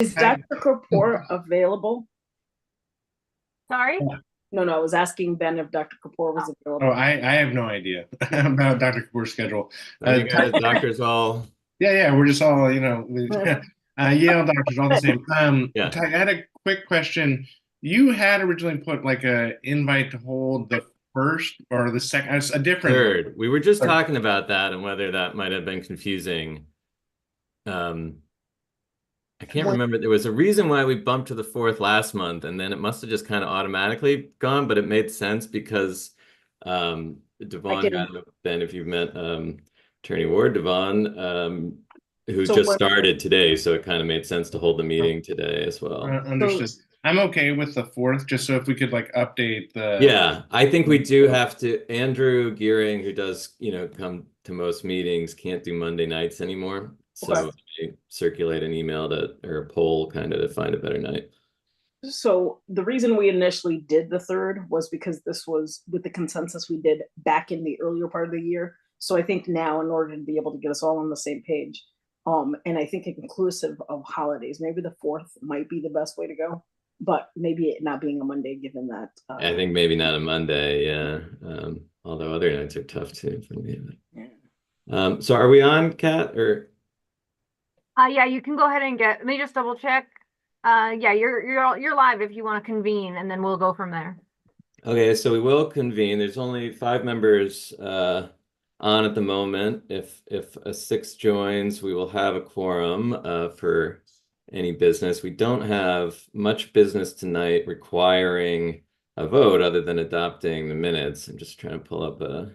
Is Dr. Kapoor available? Sorry? No, I was asking Ben if Dr. Kapoor was Oh, available. I have no idea about Dr. Kapoor's schedule. Are you guys doctors all? Yeah, we're just all, Yale doctors, all the same. Yeah. Ty, I had a quick question. You had originally put like a invite to hold the first or the second, a different Third. We were just third. talking about that and whether that might have been confusing. Um, I can't remember. There was a reason why we bumped to the fourth last month, and then it must have just kind of automatically gone, but it made sense because Devon had been, if you've met Attorney Ward, Devon, who So just when, started today, so it kind of made sense to hold the meeting today as well. Understood. I'm okay with the fourth, just so if we could like update the. Yeah, I think we do have to. Andrew Gearing, who does, come to most meetings, can't do Monday nights anymore. So I circulate an email or a poll kind of to find a better night. So the reason we initially did the third was because this was with the consensus we did back in the earlier part of the year. So I think now, in order to be able to get us all on the same page, and I think inclusive of holidays, maybe the fourth might be the best way to go, but maybe it not being a Monday, given that. I think maybe not a Monday, yeah. Although other nights are tough too for me. So are we on, Kat, or? Yeah, you can go ahead and let me just double check. Yeah, you're live if you want to convene, and then we'll go from there. Okay, so we will convene. There's only 5 members on at the moment. If a 6th joins, we will have a quorum for any business. We don't have much business tonight requiring a vote other than adopting the minutes. I'm just trying to pull up a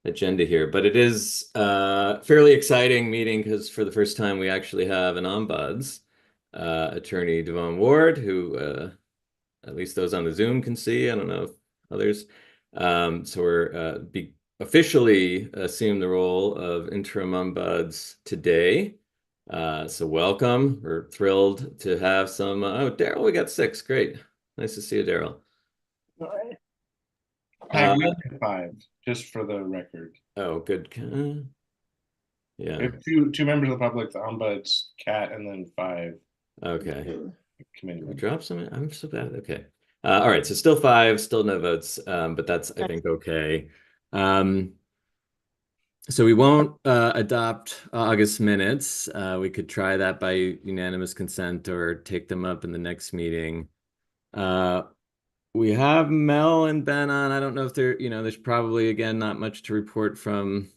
agenda here, but it is a fairly exciting meeting because for the first time we actually have an ombuds, Attorney Devon Ward, who at least those on the Zoom can see. I don't know if others. So we're officially assume the role of interim ombuds today. So welcome. We're thrilled to have some. Oh, Daryl, we got 6. Great. Nice to see you, Daryl. All right. Five, just for the record. Oh, good. Yeah. We have two members of the public, the ombuds, Kat, and then 5. Okay. Committee. We drop some. I'm so bad. Okay. All right. So still 5, still no votes, but that's, I think, okay. So we won't adopt August minutes. We could try that by unanimous consent or take them up in the next meeting. We have Mel and Ben on. I don't know if there's probably, again, not much to report from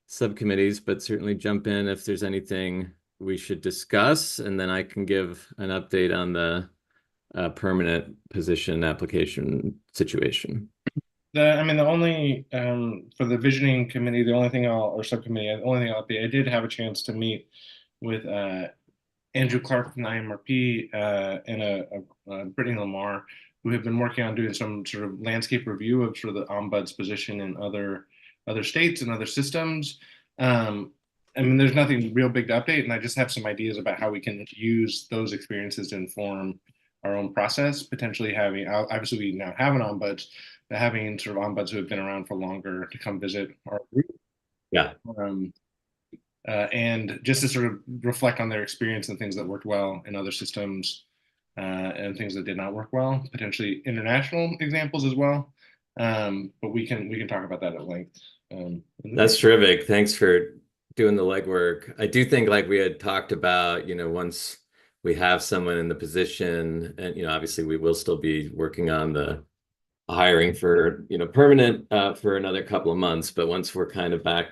subcommittees, but certainly jump in if there's anything we should discuss, and then I can give an update on the permanent position application situation. The only for the visioning committee, the only thing or subcommittee, the only thing I'll update, I did have a chance to meet with Andrew Clark from the IMRP and Brittany Lamar, who have been working on doing some sort of landscape review of sort of the ombuds position in other states and other systems. There's nothing real big to update, and I just have some ideas about how we can use those experiences to inform our own process. Potentially having, obviously, we now have an ombuds, but having sort of ombuds who have been around for longer to come visit our group. Yeah. And just to sort of reflect on their experience and things that worked well in other systems and things that did not work well, potentially international examples as well. But we can talk about that at length. That's terrific. Thanks for doing the legwork. I do think, like we had talked about, once we have someone in the position, and obviously we will still be working on the hiring for permanent for another couple of months, but once we're kind of back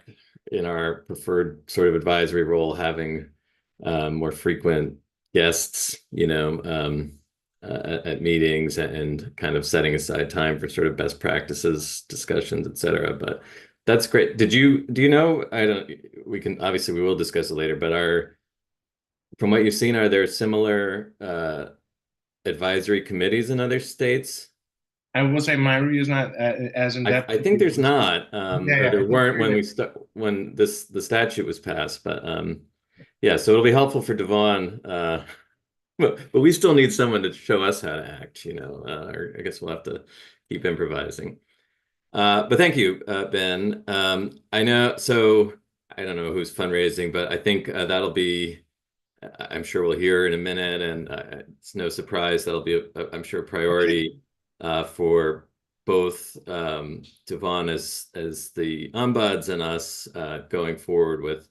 in our preferred sort of advisory role, having more frequent guests, at meetings and kind of setting aside time for sort of best practices discussions, et cetera. But that's great. Do you know, we will discuss it later, but from what you've seen, are there similar advisory committees in other states? I will say my review is not as in depth. I think there's not, or there weren't when the statute was passed, but yeah, so it'll be helpful for Devon, but we still need someone to show us how to act, or I guess we'll have to keep improvising. But thank you, Ben. I know, so I don't know who's fundraising, but I think that'll be I'm sure we'll hear in a minute, and it's no surprise that'll be, I'm sure, a priority for both Devon as the ombuds and us going forward with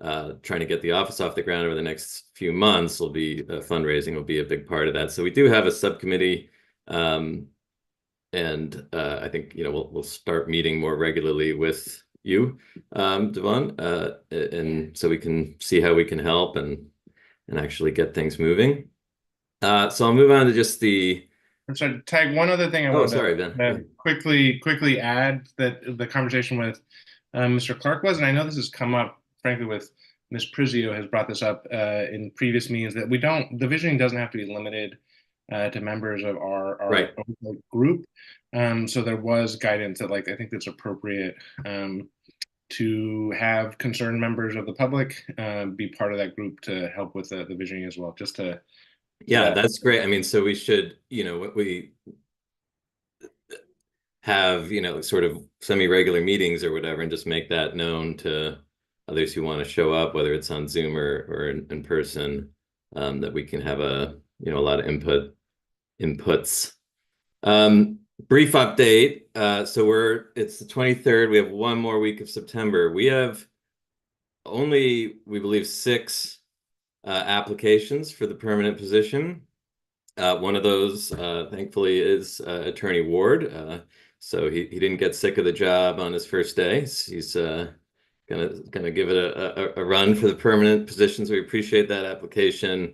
trying to get the office off the ground over the next few months. Will be fundraising will be a big part of that. So we do have a subcommittee, and I think we'll start meeting more regularly with you, Devon, and so we can see how we can help and actually get things moving. So I'll move on to just the. I'm sorry, Tag, one other thing I Oh, wanted sorry, to Ben. quickly add that the conversation with Mr. Clark was, and I know this has come up, frankly, with Ms. Prizio has brought this up in previous meetings, that the visioning doesn't have to be limited to members of our Right. group. So there was guidance that, like, I think that's appropriate to have concerned members of the public be part of that group to help with the visioning as well, just to. Yeah, that's great. I mean, so we should, we have, sort of semi-regular meetings or whatever, and just make that known to others who want to show up, whether it's on Zoom or in person, that we can have a lot of inputs. Brief update. So it's the 23rd. We have one more week of September. We have only, we believe, 6 applications for the permanent position. One of those, thankfully, is Attorney Ward. So he didn't get sick of the job on his first day. He's gonna give it a run for the permanent positions. We appreciate that application.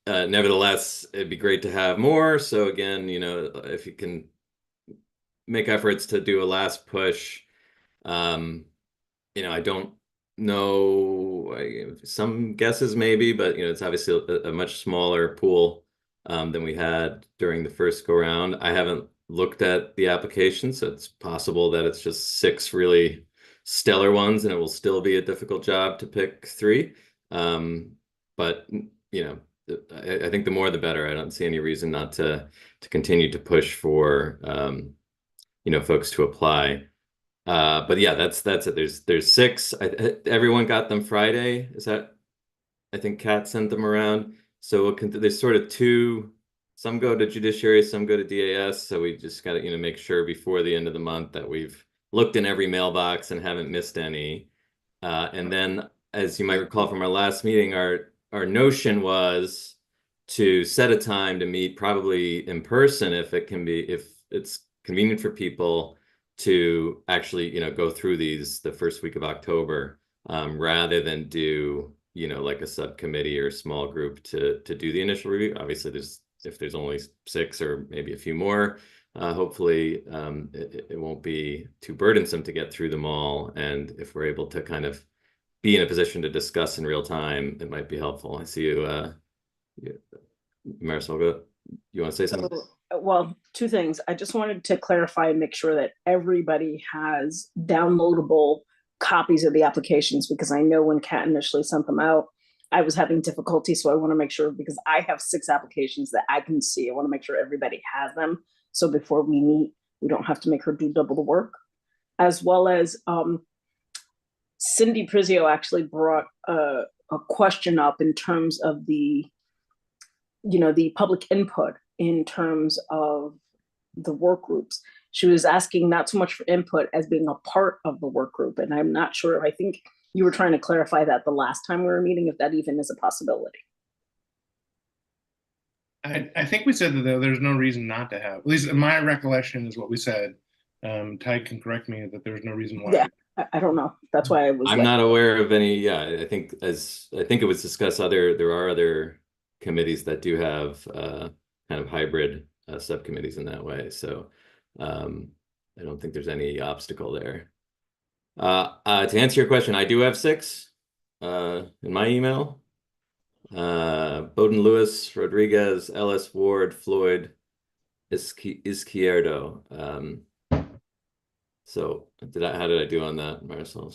Nevertheless, it'd be great to have more. So again, if you can make efforts to do a last push. I don't know, some guesses maybe, but it's obviously a much smaller pool than we had during the first go round. I haven't looked at the application, so it's possible that it's just 6 really stellar ones, and it will still be a difficult job to pick 3. But I think the more the better. I don't see any reason not to continue to push for folks to apply. But yeah, that's it. There's 6. Everyone got them Friday. Is that? I think Kat sent them around. So there's sort of 2. Some go to judiciary, some go to DAS. So we just got to make sure before the end of the month that we've looked in every mailbox and haven't missed any. And then, as you might recall from our last meeting, our notion was to set a time to meet, probably in person if it's convenient for people, to actually go through these the first week of October, rather than do like a subcommittee or a small group to do the initial review. Obviously, if there's only 6 or maybe a few more, hopefully it won't be too burdensome to get through them all. And if we're able to kind of be in a position to discuss in real time, it might be helpful. I see you, Marisol, you want to say something? Well, 2 things. I just wanted to clarify and make sure that everybody has downloadable copies of the applications, because I know when Kat initially sent them out, I was having difficulty. So I want to make sure, because I have 6 applications that I can see, I want to make sure everybody has them. So before we meet, we don't have to make her do double the work. As well as Cindy Prizio actually brought a question up in terms of the public input in terms of the work groups. She was asking not so much for input as being a part of the work group. And I'm not sure, I think you were trying to clarify that the last time we were meeting, if that even is a possibility. I think we said that there's no reason not to have, at least in my recollection is what we said. Ty can correct me, that there's no reason why. Yeah, I don't know. That's why I was. I'm not aware of any. Yeah, I think it was discussed. There are other committees that do have kind of hybrid subcommittees in that way. So I don't think there's any obstacle there. To answer your question, I do have 6 in my email. Bowden, Lewis, Rodriguez, Ellis, Ward, Floyd, Izquierdo. So how did I do on that, Marisol?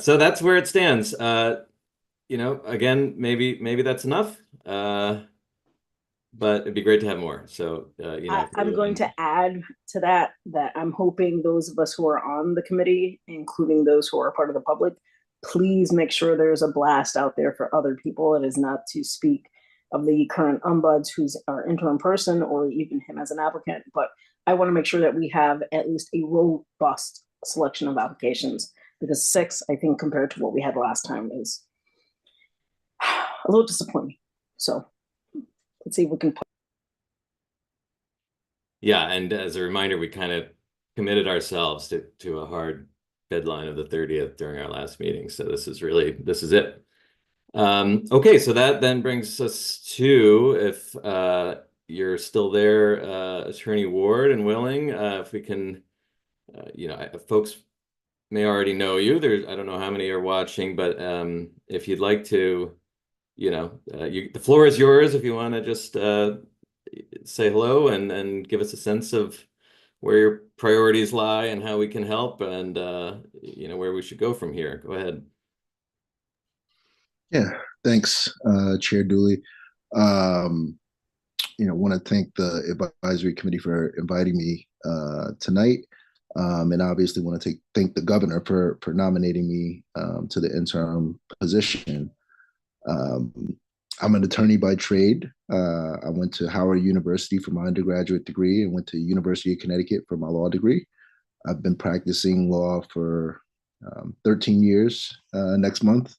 So that's where it stands. Again, maybe that's enough. But it'd be great to have more. So I'm going to add to that I'm hoping those of us who are on the committee, including those who are part of the public, please make sure there's a blast out there for other people. It is not to speak of the current ombuds who's our interim person or even him as an applicant, but I want to make sure that we have at least a robust selection of applications, because 6, I think, compared to what we had last time, is a little disappointing. So let's see if we can. Yeah, and as a reminder, we kind of committed ourselves to a hard deadline of the 30th during our last meeting. So this is it. Okay, so that then brings us to, if you're still there, Attorney Ward and willing, if we can, folks may already know you. I don't know how many are watching, but if you'd like to, the floor is yours if you want to just say hello and give us a sense of where your priorities lie and how we can help, and where we should go from here. Go ahead. Yeah, thanks, Chair Dooley. Want to thank the advisory committee for inviting me tonight, and obviously want to thank the governor for nominating me to the interim position. I'm an attorney by trade. I went to Howard University for my undergraduate degree and went to University of Connecticut for my law degree. I've been practicing law for 13 years next month.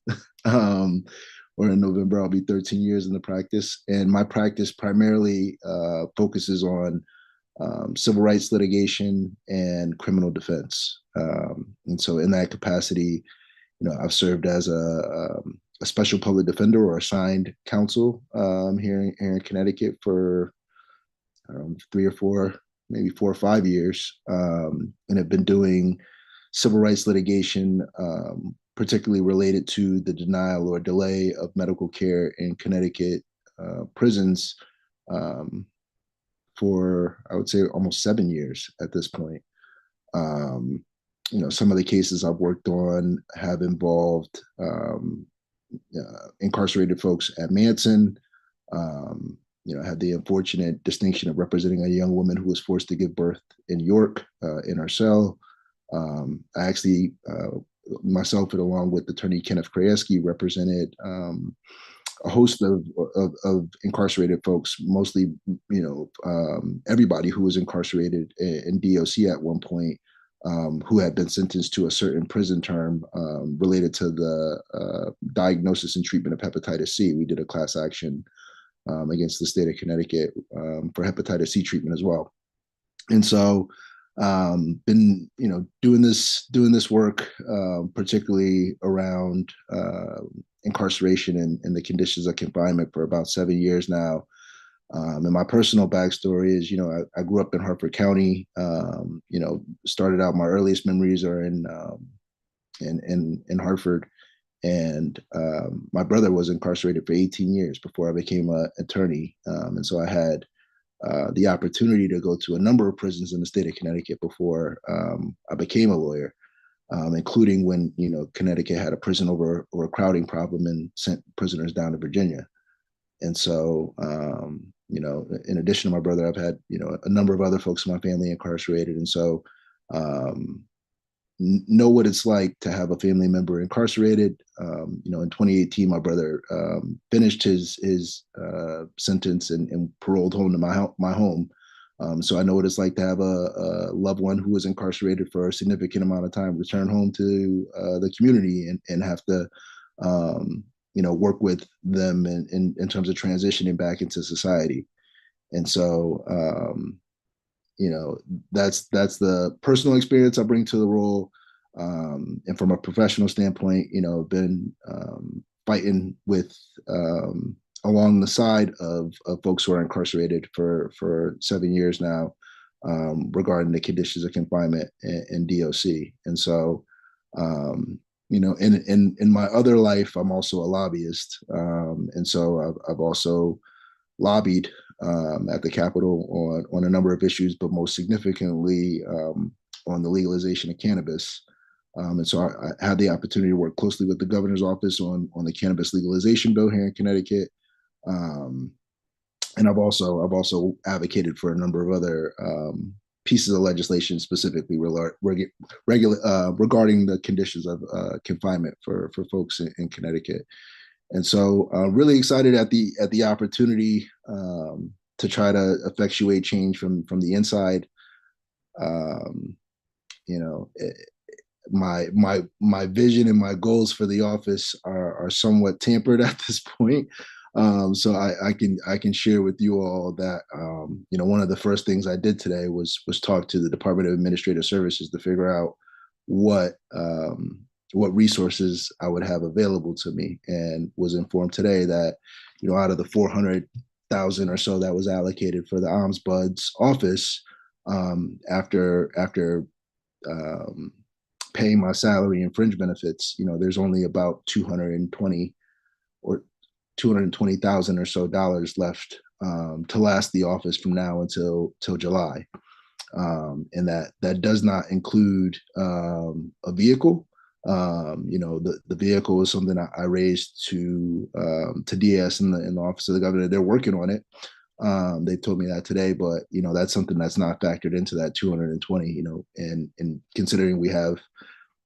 Or in November, I'll be 13 years in the practice. And my practice primarily focuses on civil rights litigation and criminal defense. And so in that capacity, I've served as a special public defender or assigned counsel here in Connecticut for 3 or 4, maybe 4 or 5 years, and have been doing civil rights litigation, particularly related to the denial or delay of medical care in Connecticut prisons for, I would say, almost 7 years at this point. Some of the cases I've worked on have involved incarcerated folks at Manson. I had the unfortunate distinction of representing a young woman who was forced to give birth in York in her cell. I actually, myself and along with Attorney Kenneth Krajewski, represented a host of incarcerated folks, mostly, everybody who was incarcerated in DOC at one point, who had been sentenced to a certain prison term related to the diagnosis and treatment of hepatitis C. We did a class action against the state of Connecticut for hepatitis C treatment as well. And so been doing this work particularly around incarceration and the conditions of confinement for about 7 years now. And my personal backstory is, I grew up in Harford County. Started out, my earliest memories are in Hartford, and my brother was incarcerated for 18 years before I became an attorney, and so I had the opportunity to go to a number of prisons in the state of Connecticut before I became a lawyer, including when Connecticut had a prison overcrowding problem and sent prisoners down to Virginia. And so, in addition to my brother, I've had a number of other folks in my family incarcerated, and so know what it's like to have a family member incarcerated. In 2018, my brother finished his sentence and paroled home to my home. So I know what it's like to have a loved one who was incarcerated for a significant amount of time return home to the community and have to work with them in terms of transitioning back into society. And so that's the personal experience I bring to the role. And from a professional standpoint, been fighting with along the side of folks who are incarcerated for 7 years now, regarding the conditions of confinement in DOC. And so, in my other life, I'm also a lobbyist. And so I've also lobbied at the Capitol on a number of issues, but most significantly on the legalization of cannabis. And so I had the opportunity to work closely with the governor's office on the cannabis legalization bill here in Connecticut. And I've also advocated for a number of other pieces of legislation specifically regarding the conditions of confinement for folks in Connecticut. And so really excited at the opportunity to try to effectuate change from the inside. You know, my vision and my goals for the office are somewhat tampered at this point. So I can share with you all that you know, one of the first things I did today was talk to the Department of Administrative Services to figure out what resources I would have available to me, and was informed today that, you know, out of the 400,000 or so that was allocated for the Ombudsman's office, after paying my salary and fringe benefits, you know, there's only about 220 or 220,000 or so dollars left to last the office from now until July, and that does not include a vehicle. You know, the vehicle is something I raised to DS in the Office of the Governor. They're working on it. They told me that today, but you know, that's something that's not factored into that 220. You know, and considering we have,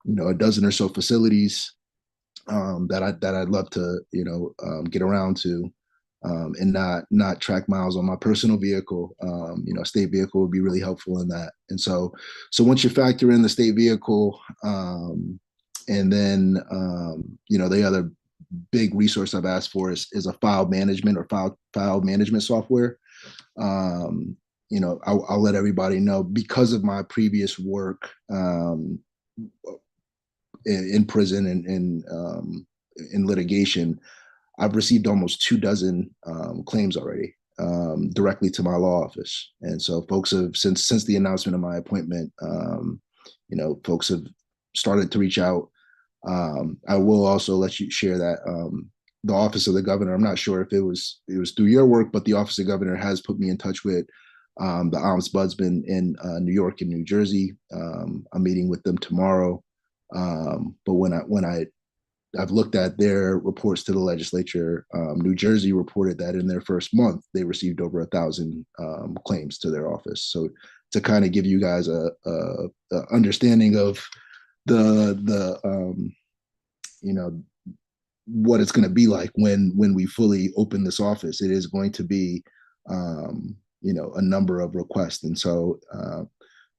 you know, a dozen or so facilities that I'd love to, you know, get around to, and not track miles on my personal vehicle. You know, state vehicle would be really helpful in that. And so once you factor in the state vehicle, and then you know, the other big resource I've asked for is a file management or file management software. You know, I'll let everybody know, because of my previous work in prison and in litigation, I've received almost 24 claims already directly to my law office. And so folks have, since the announcement of my appointment, you know, folks have started to reach out. I will also let you share that the Office of the Governor, I'm not sure if it was through your work, but the Office of the Governor has put me in touch with the Ombudsman in New York and New Jersey. I'm meeting with them tomorrow. But when I've looked at their reports to the legislature, New Jersey reported that in their first month they received over 1,000 claims to their office. So to kind of give you guys a understanding of the you know, what it's going to be like when we fully open this office, it is going to be you know, a number of requests. And so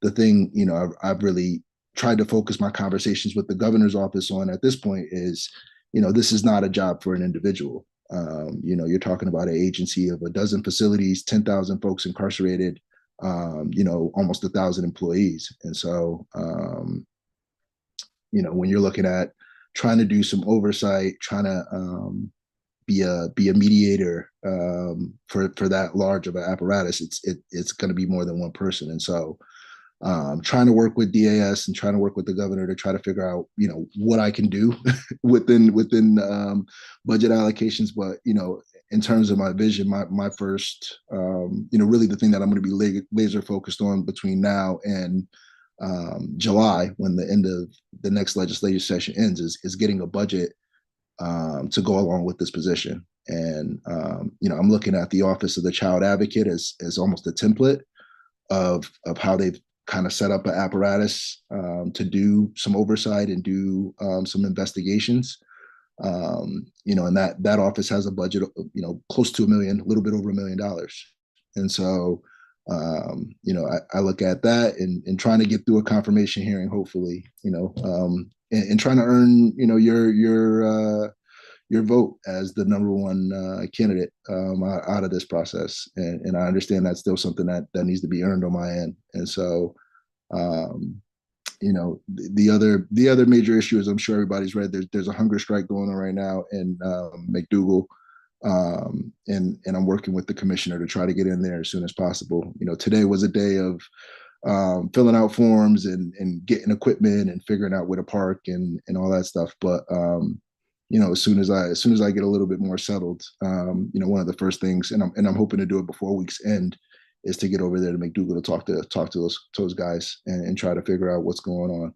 the thing, you know, I've really tried to focus my conversations with the governor's office on at this point is, you know, this is not a job for an individual. You know, you're talking about an agency of a dozen facilities, 10,000 folks incarcerated, you know, almost 1,000 employees. And so, you know, when you're looking at trying to do some oversight, trying to be a mediator for that large of an apparatus, it's going to be more than one person. And so trying to work with DAS and trying to work with the governor to try to figure out, you know, what I can do within budget allocations. But, you know, in terms of my vision, my first, you know, really the thing that I'm going to be laser focused on between now and July, when the end of the next legislative session ends, is getting a budget to go along with this position. And you know, I'm looking at the Office of the Child Advocate as almost a template of how they've kind of set up an apparatus to do some oversight and do some investigations. You know, and that office has a budget, you know, close to $1 million, a little bit over $1 million. And so, you know, I look at that and trying to get through a confirmation hearing, hopefully, you know, and trying to earn, you know, your vote as the number one candidate out of this process. And I understand that's still something that needs to be earned on my end. And so, you know, the other major issue is, I'm sure everybody's read, there's a hunger strike going on right now in McDougal. And I'm working with the commissioner to try to get in there as soon as possible. You know, today was a day of filling out forms and getting equipment and figuring out where to park and all that stuff. But you know, as soon as I get a little bit more settled, you know, one of the first things, and I'm hoping to do it before week's end, is to get over there to McDougal to talk to those guys and try to figure out what's going on.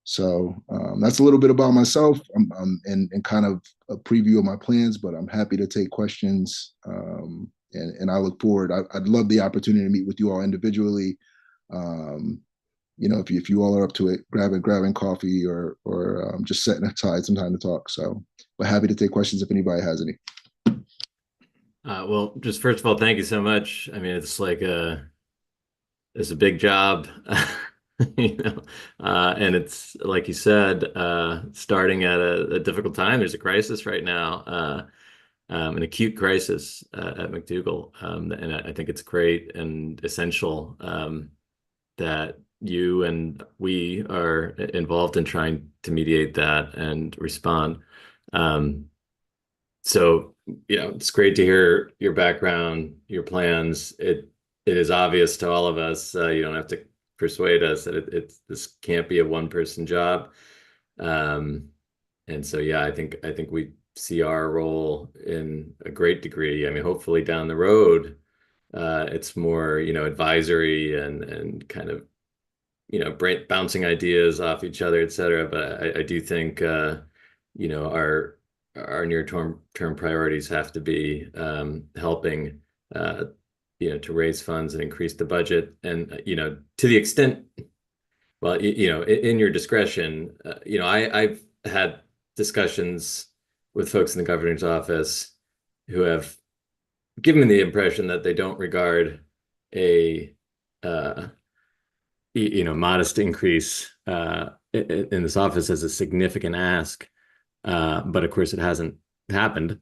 So that's a little bit about myself, and kind of a preview of my plans. But I'm happy to take questions, and I look forward. I'd love the opportunity to meet with you all individually, If you all are up to it, grabbing coffee or just setting aside some time to talk. So, but happy to take questions if anybody has any. Well, just first of all, thank you so much. I mean, it's a big job, and it's like you said, starting at a difficult time. There's a crisis right now, an acute crisis at McDougall, and I think it's great and essential that you and we are involved in trying to mediate that and respond. So, it's great to hear your background, your plans. It is obvious to all of us. You don't have to persuade us that this can't be a one-person job. And so, yeah, I think we see our role in a great degree. I mean, hopefully down the road, it's more, advisory and kind of, bouncing ideas off each other, et cetera. But I do think, our near-term priorities have to be helping, to raise funds and increase the budget. And, to the extent, well, in your discretion, I've had discussions with folks in the governor's office who have given me the impression that they don't regard a modest increase in this office as a significant ask, but of course it hasn't happened.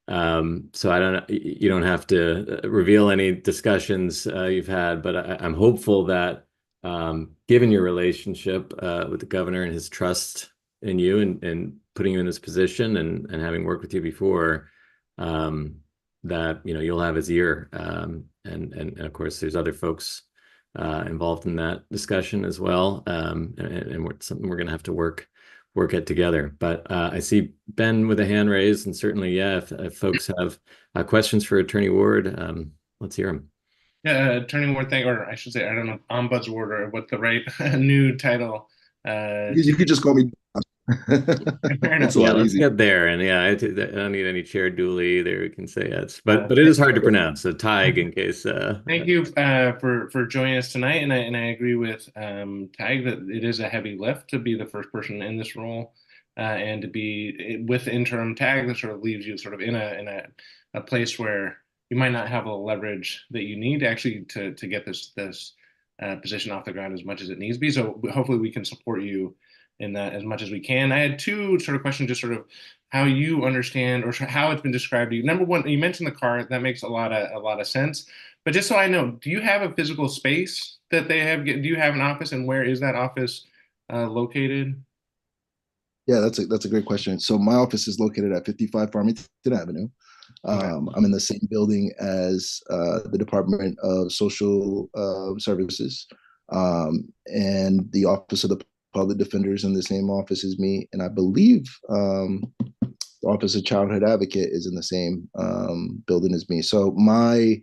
So I don't. You don't have to reveal any discussions you've had, but I'm hopeful that, given your relationship with the governor and his trust in you and putting you in this position and having worked with you before, that you'll have his ear. And of course, there's other folks involved in that discussion as well, and something we're going to have to work it together. But I see Ben with a hand raised, and certainly, yeah, if folks have questions for Attorney Ward, let's hear them. Yeah, Attorney Ward, or I should say, I don't know, Ombuds Ward, or what the right new title. You could just call me. It's a lot let's easier. get there. And yeah, I don't need any chair duly there. We can say yes, but it is hard to pronounce. So Tig, in case. Thank you for joining us tonight, and I agree with Tig that it is a heavy lift to be the first person in this role, and to be with interim tag that sort of leaves you sort of in a place where you might not have the leverage that you need actually to get this position off the ground as much as it needs to be. So hopefully we can support you in that as much as we can. I had two sort of questions, just sort of how you understand or how it's been described to you. Number one, you mentioned the car. That makes a lot of sense. But just so I know, do you have a physical space that they have? Do you have an office, and where is that office located? Yeah, that's a great question. So my office is located at 55 Farmington Avenue. Okay. I'm in the same building as the Department of Social Services, and the Office of the Public Defenders in the same office as me. And I believe the Office of Childhood Advocate is in the same building as me. So the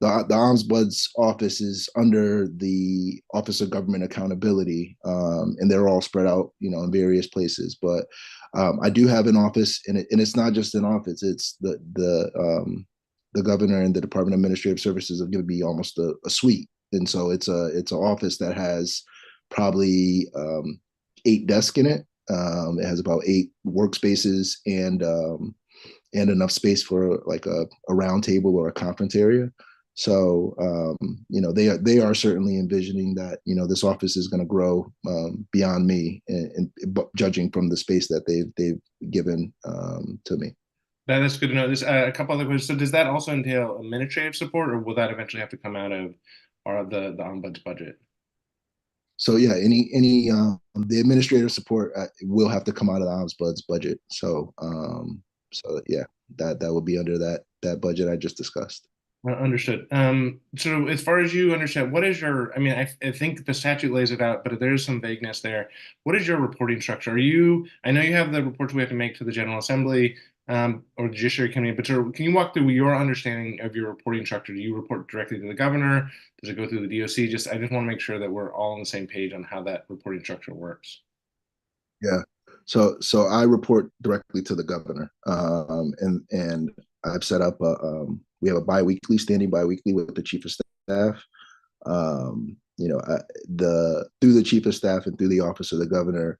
Ombuds office is under the Office of Government Accountability, and they're all spread out, in various places. But I do have an office, and it's not just an office. It's the governor and the Department of Administrative Services have given me almost a suite, and so it's an office that has probably 8 desks in it. It has about 8 workspaces and enough space for like a round table or a conference area. So they are certainly envisioning that this office is going to grow beyond me, and judging from the space that they've given to me. That's good to know. There's a couple other questions. So does that also entail administrative support, or will that eventually have to come out of the Ombuds budget? So yeah, any the administrative support will have to come out of the Ombuds budget. So yeah, that will be under that budget I just discussed. Understood. So as far as you understand, what is your, I mean, I think the statute lays it out, but there's some vagueness there. What is your reporting structure? I know you have the reports we have to make to the General Assembly, or the Judiciary Committee, but can you walk through your understanding of your reporting structure? Do you report directly to the governor? Does it go through the DOC? I just want to make sure that we're all on the same page on how that reporting structure works. Yeah. So I report directly to the governor, and I've set up we have a standing biweekly with the chief of staff, through the chief of staff and through the office of the governor,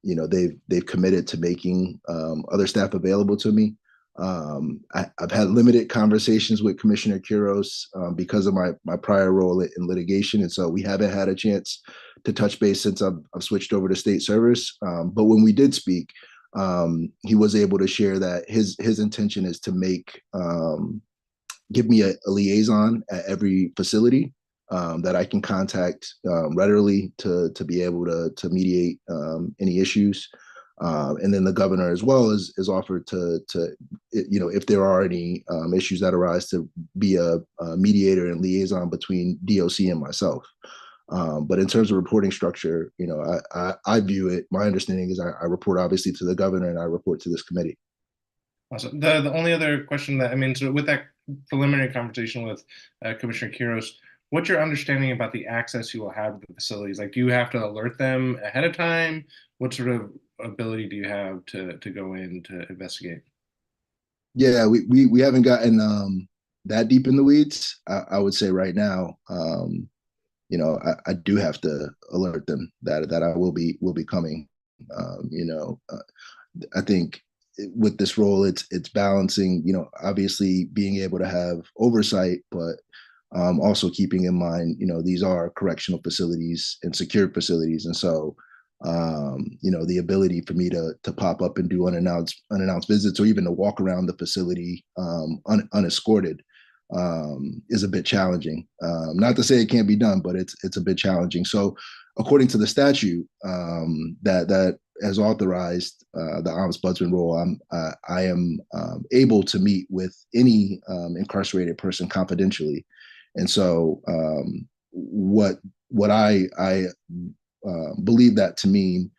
they've committed to making other staff available to me. I've had limited conversations with Commissioner Quiros because of my prior role in litigation, and so we haven't had a chance to touch base since I've switched over to state service. But when we did speak, he was able to share that his intention is to give me a liaison at every facility that I can contact readily to be able to mediate any issues. And then the governor as well is offered to if there are any issues that arise, to be a mediator and liaison between DOC and myself. But in terms of reporting structure, I view it, my understanding is I report obviously to the governor and I report to this committee. Awesome. The only other question so with that preliminary conversation with Commissioner Quiros, what's your understanding about the access you will have to the facilities? Like, do you have to alert them ahead of time? What sort of ability do you have to go in to investigate? Yeah, we haven't gotten that deep in the weeds. I would say right now, I do have to alert them that I will be coming. I think with this role, it's balancing, obviously being able to have oversight, but also keeping in mind, these are correctional facilities and secured facilities, and so the ability for me to pop up and do unannounced visits, or even to walk around the facility unescorted, is a bit challenging. Not to say it can't be done, but it's a bit challenging. So, according to the statute that has authorized the ombudsman role, I am able to meet with any incarcerated person confidentially, and so what I believe that to mean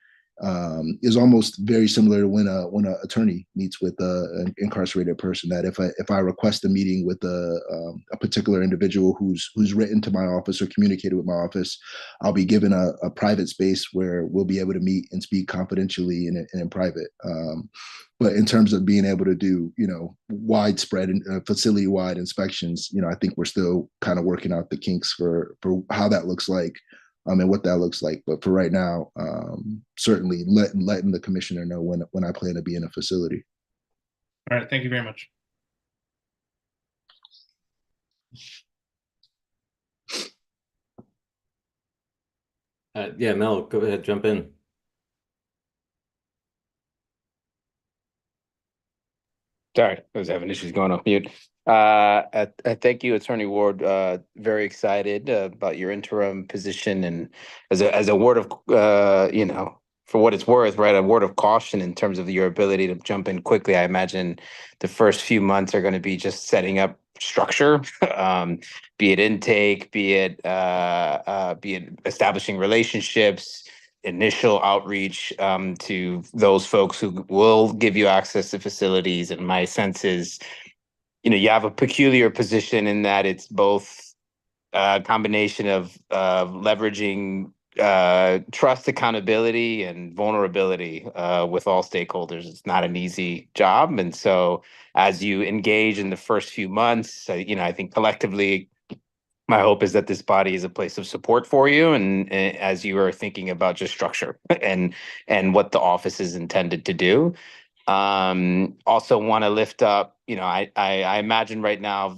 is almost very similar to when an attorney meets with an incarcerated person. That if I request a meeting with a particular individual who's written to my office or communicated with my office, I'll be given a private space where we'll be able to meet and speak confidentially and in private. But in terms of being able to do, widespread and facility-wide inspections, I think we're still kind of working out the kinks for how that looks like. And what that looks like. But for right now, certainly letting the commissioner know when I plan to be in a facility. All right, thank you very much. Yeah, Mel, go ahead, jump in. Sorry, I was having issues going off mute. Thank you, Attorney Ward. Very excited about your interim position, and as a word of, for what it's worth, right, a word of caution in terms of your ability to jump in quickly. I imagine the first few months are going to be just setting up structure, be it intake, be it establishing relationships, initial outreach to those folks who will give you access to facilities. And my sense is, you have a peculiar position in that it's both a combination of leveraging trust, accountability, and vulnerability with all stakeholders. It's not an easy job. And so as you engage in the first few months, I think collectively, my hope is that this body is a place of support for you, and as you are thinking about just structure and what the office is intended to do. Also want to lift up, I imagine right now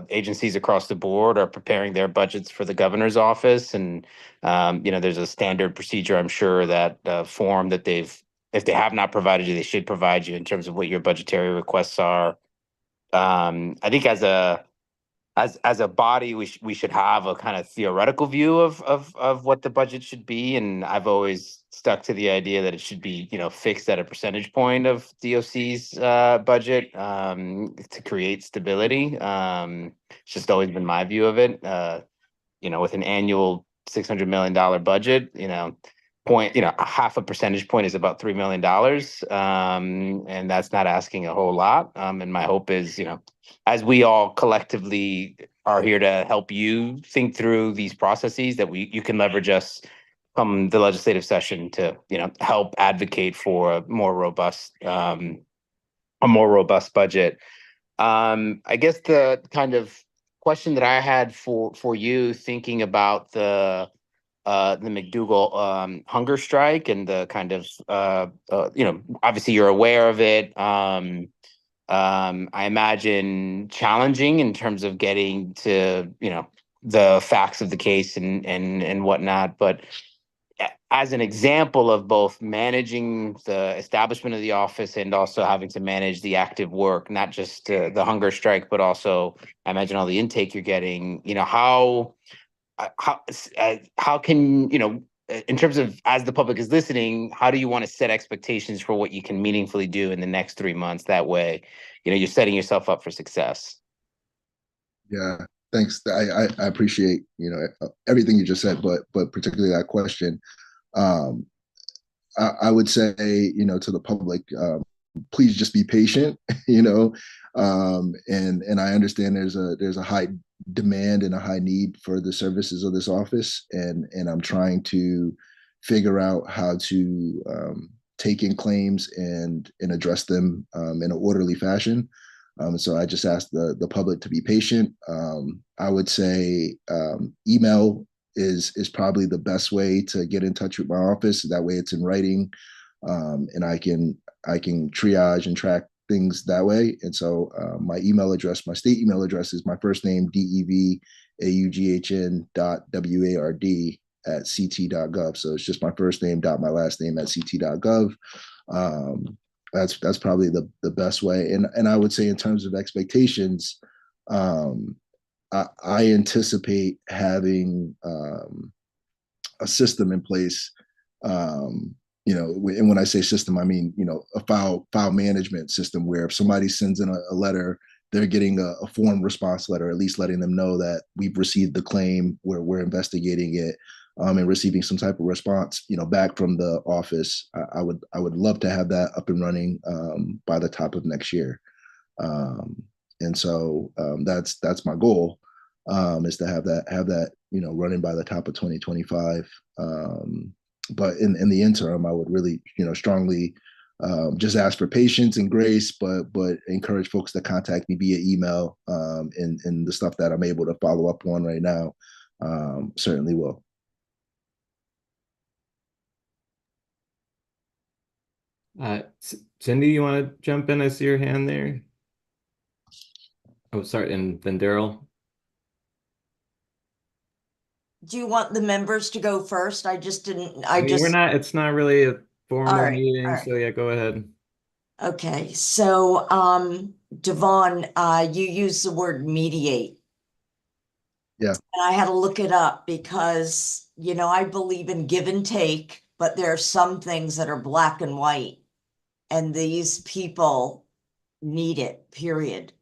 agencies across the board are preparing their budgets for the governor's office, and there's a standard procedure, I'm sure, that form that if they have not provided you, they should provide you in terms of what your budgetary requests are. I think as a body, we should have a kind of theoretical view of what the budget should be, and I've always stuck to the idea that it should be fixed at a percentage point of DOC's budget to create stability. It's just always been my view of it. With an annual $600 million budget, half a percentage point is about $3 million, and that's not asking a whole lot. And my hope is, as we all collectively are here to help you think through these processes, that you can leverage us from the legislative session to help advocate for a more robust budget. I guess the kind of question that I had for you, thinking about the McDougal hunger strike and the kind of obviously you're aware of it. I imagine challenging in terms of getting to the facts of the case and whatnot, but as an example of both managing the establishment of the office and also having to manage the active work, not just the hunger strike, but also I imagine all the intake you're getting, how can, in terms of as the public is listening, how do you want to set expectations for what you can meaningfully do in the next 3 months? That way, you're setting yourself up for success. Yeah, thanks. I appreciate everything you just said, but particularly that question. Um, I would say to the public, please just be patient. And I understand there's a high demand and a high need for the services of this office, and I'm trying to figure out how to take in claims and address them in an orderly fashion. So I just ask the public to be patient. I would say email is probably the best way to get in touch with my office. That way it's in writing, and I can triage and track things that way. And so my email address, my state email address is my first name, DEVAUGHN.WARD@CT.gov. So it's just my first name dot my last name at CT.gov. That's probably the best way. And I would say in terms of expectations, I anticipate having a system in place. And when I say system, I mean a file management system where if somebody sends in a letter, they're getting a form response letter, at least letting them know that we've received the claim, we're investigating it, and receiving some type of response, back from the office. I would love to have that up and running by the top of next year. And so that's my goal, is to have that running by the top of 2025. But in the interim, I would really strongly just ask for patience and grace, but encourage folks to contact me via email, and the stuff that I'm able to follow up on right now, certainly will. Cindy, you want to jump in? I see your hand there. Oh, sorry, and then Daryl. Do you want the members to go first? I just didn't, It's not really a formal All right, meeting, all right. so yeah, go ahead. Okay, so Devon, you used the word mediate. Yeah. And I had to look it up because, I believe in give and take, but there are some things that are black and white. And these people need it, period.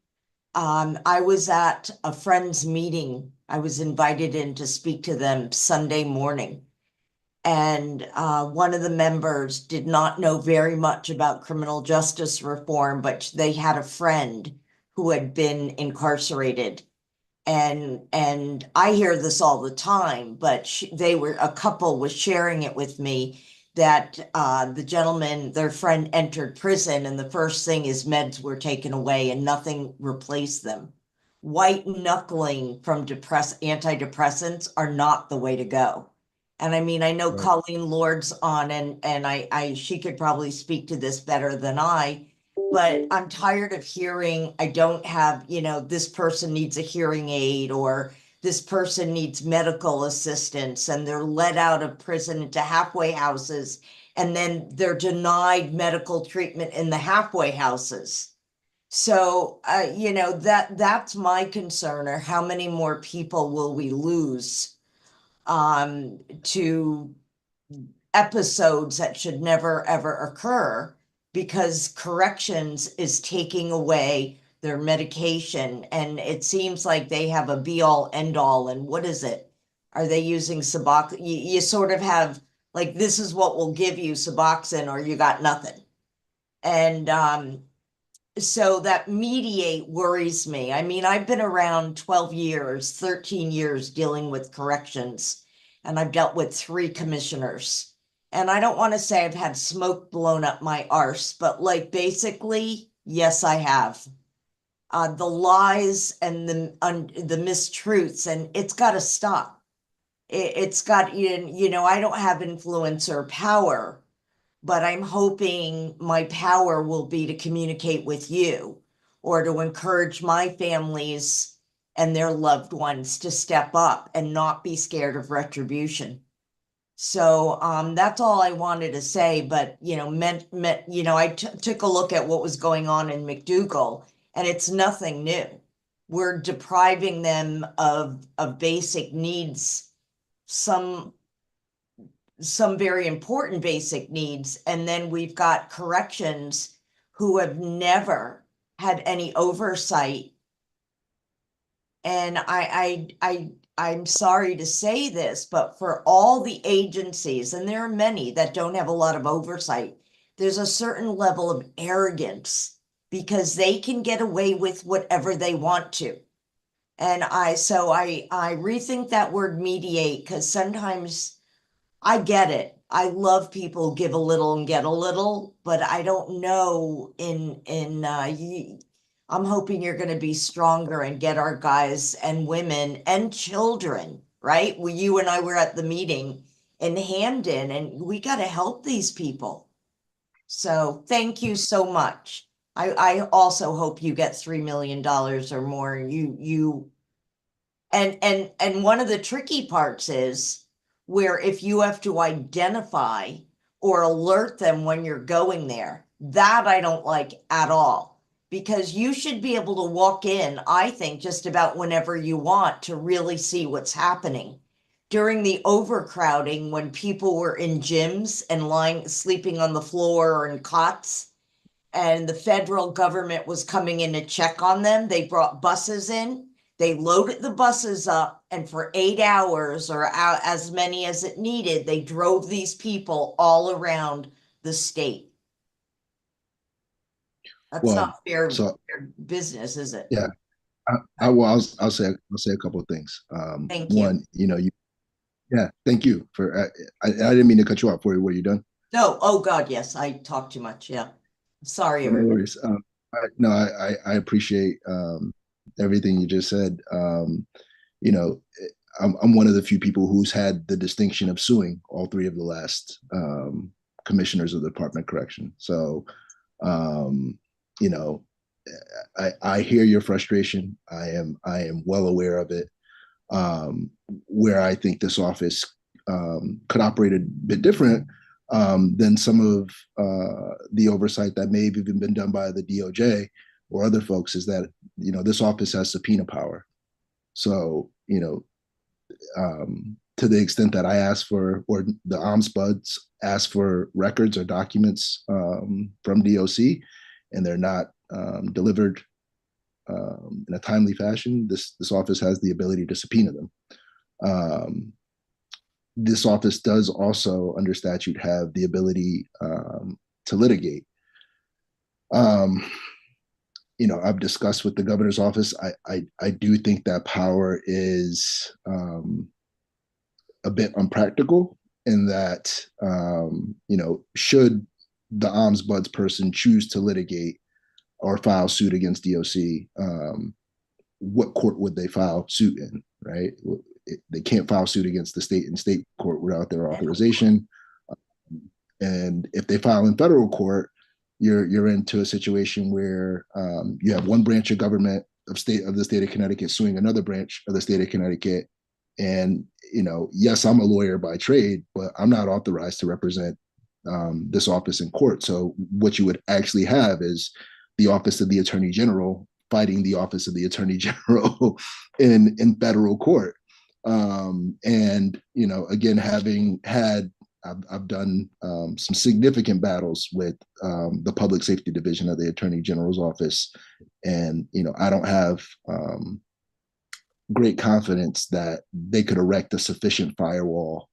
I was at a friend's meeting. I was invited in to speak to them Sunday morning. And one of the members did not know very much about criminal justice reform, but they had a friend who had been incarcerated. And I hear this all the time, but a couple was sharing it with me that the gentleman, their friend, entered prison, and the first thing is meds were taken away and nothing replaced them. White knuckling from antidepressants are not the way to go. And I mean, I know Right. Colleen Lord's on, and she could probably speak to this better than I. But I'm tired of hearing, I don't have, this person needs a hearing aid, or this person needs medical assistance, and they're let out of prison into halfway houses, and then they're denied medical treatment in the halfway houses. So, that's my concern, or how many more people will we lose to episodes that should never, ever occur, because corrections is taking away their medication. And it seems like they have a be all end all. And what is it? Are they using Suboxone? You sort of have like, this is what we'll give you, Suboxone, or you got nothing. And so that mediate worries me. I mean, I've been around 12 years, 13 years dealing with corrections, and I've dealt with 3 commissioners. And I don't want to say I've had smoke blown up my arse, but like basically, yes, I have. the lies and the mistruths, and it's got to stop. It's got, you know, I don't have influence or power, but I'm hoping my power will be to communicate with you or to encourage my families and their loved ones to step up and not be scared of retribution. So that's all I wanted to say. But you know, I took a look at what was going on in McDougal, and it's nothing new. We're depriving them of basic needs, some very important basic needs, and then we've got corrections who have never had any oversight. And I'm sorry to say this, but for all the agencies, and there are many that don't have a lot of oversight, there's a certain level of arrogance because they can get away with whatever they want to. And I rethink that word mediate, because sometimes I get it. I love people who give a little and get a little, but I don't know I'm hoping you're going to be stronger and get our guys and women and children, right? You and I were at the meeting in Hamden, and we got to help these people. So thank you so much. I also hope you get $3 million or more. And one of the tricky parts is where if you have to identify or alert them when you're going there, that I don't like at all, because you should be able to walk in, I think, just about whenever you want to really see what's happening. During the overcrowding, when people were in gyms and sleeping on the floor or in cots, and the federal government was coming in to check on them, they brought buses in. They loaded the buses up, and for 8 hours or as many as it needed, they drove these people all around the state. That's Well, not fair so business, is it? yeah, I'll say a couple of things. Thank you. One, yeah, thank you for. I didn't mean to cut you off. Were you done? No, oh God, yes, I talk too much. Yeah, sorry, No everyone. worries. No, I appreciate everything you just said. You know, I'm one of the few people who's had the distinction of suing all three of the last commissioners of the Department of Correction. So, you know, I hear your frustration. I am well aware of it. Where I think this office could operate a bit different than some of the oversight that may have even been done by the DOJ or other folks is that, this office has subpoena power. So, to the extent that I ask for, or the ombuds ask for records or documents from DOC, and they're not delivered in a timely fashion, this office has the ability to subpoena them. This office does also, under statute, have the ability to litigate. I've discussed with the governor's office. I do think that power is a bit unpractical in that, should the ombuds person choose to litigate or file suit against DOC, what court would they file suit in, right? They can't file suit against the state in state court without their authorization. And if they file in federal court, you're into a situation where you have one branch of government of the state of Connecticut suing another branch of the state of Connecticut. And, yes, I'm a lawyer by trade, but I'm not authorized to represent this office in court. So what you would actually have is the Office of the Attorney General fighting the Office of the Attorney General in federal court. And, again, having had, I've done some significant battles with the Public Safety Division of the Attorney General's office. And, I don't have great confidence that they could erect a sufficient firewall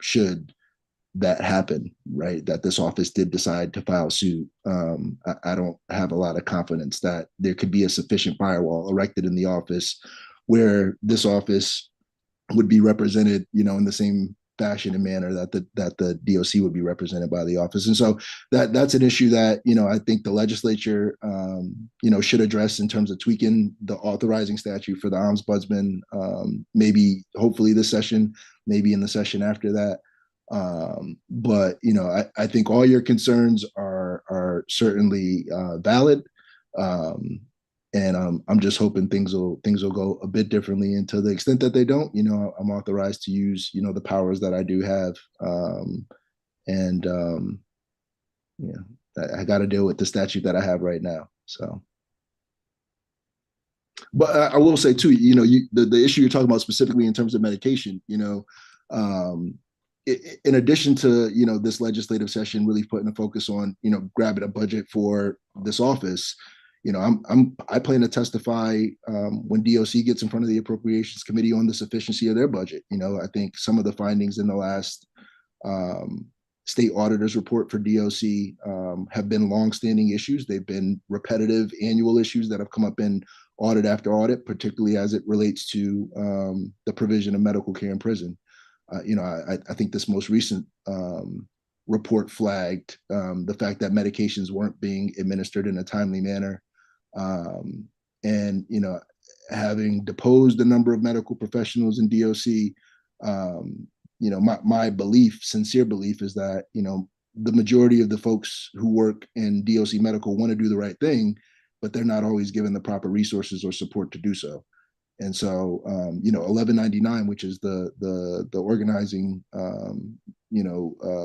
should that happen, right? That this office did decide to file suit. I don't have a lot of confidence that there could be a sufficient firewall erected in the office where this office would be represented, in the same fashion and manner that the DOC would be represented by the office. And so that's an issue that, I think the legislature, should address in terms of tweaking the authorizing statute for the ombudsman, maybe hopefully this session, maybe in the session after that. But I think all your concerns are certainly valid. And I'm just hoping things will go a bit differently. And to the extent that they don't, I'm authorized to use the powers that I do have. And I got to deal with the statute that I have right now. So, but I will say too, the issue you're talking about specifically in terms of medication, in addition to this legislative session really putting a focus on grabbing a budget for this office. I plan to testify when DOC gets in front of the Appropriations Committee on the sufficiency of their budget. I think some of the findings in the last state auditor's report for DOC have been longstanding issues. They've been repetitive annual issues that have come up in audit after audit, particularly as it relates to the provision of medical care in prison. I think this most recent report flagged the fact that medications weren't being administered in a timely manner. And having deposed a number of medical professionals in DOC, my sincere belief is that the majority of the folks who work in DOC medical want to do the right thing, but they're not always given the proper resources or support to do so. And so 1199, which is the organizing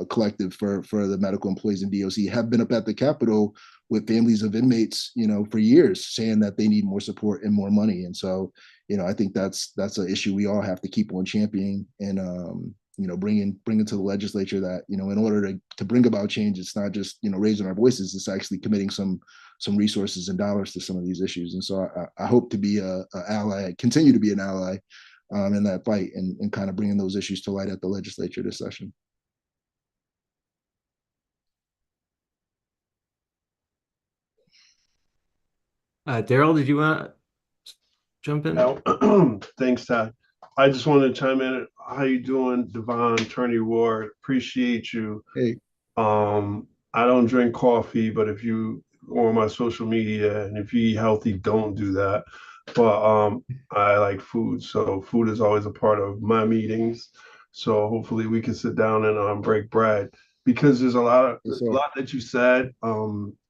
collective for the medical employees in DOC, have been up at the Capitol with families of inmates, for years, saying that they need more support and more money. And so, I think that's an issue we all have to keep on championing and bringing to the legislature that in order to bring about change, it's not just raising our voices, it's actually committing some resources and dollars to some of these issues. And so I hope to be a ally, continue to be an ally in that fight and kind of bringing those issues to light at the legislature this session. Daryl, did you want to jump in? No. Thanks, Todd. I just wanted to chime in. How you doing, Devon, Attorney Ward? Appreciate you. Hey. I don't drink coffee, but if you on my social media and if you eat healthy, don't do that. But I like food, so food is always a part of my meetings. So hopefully we can sit down and break bread because there's a lot that you said.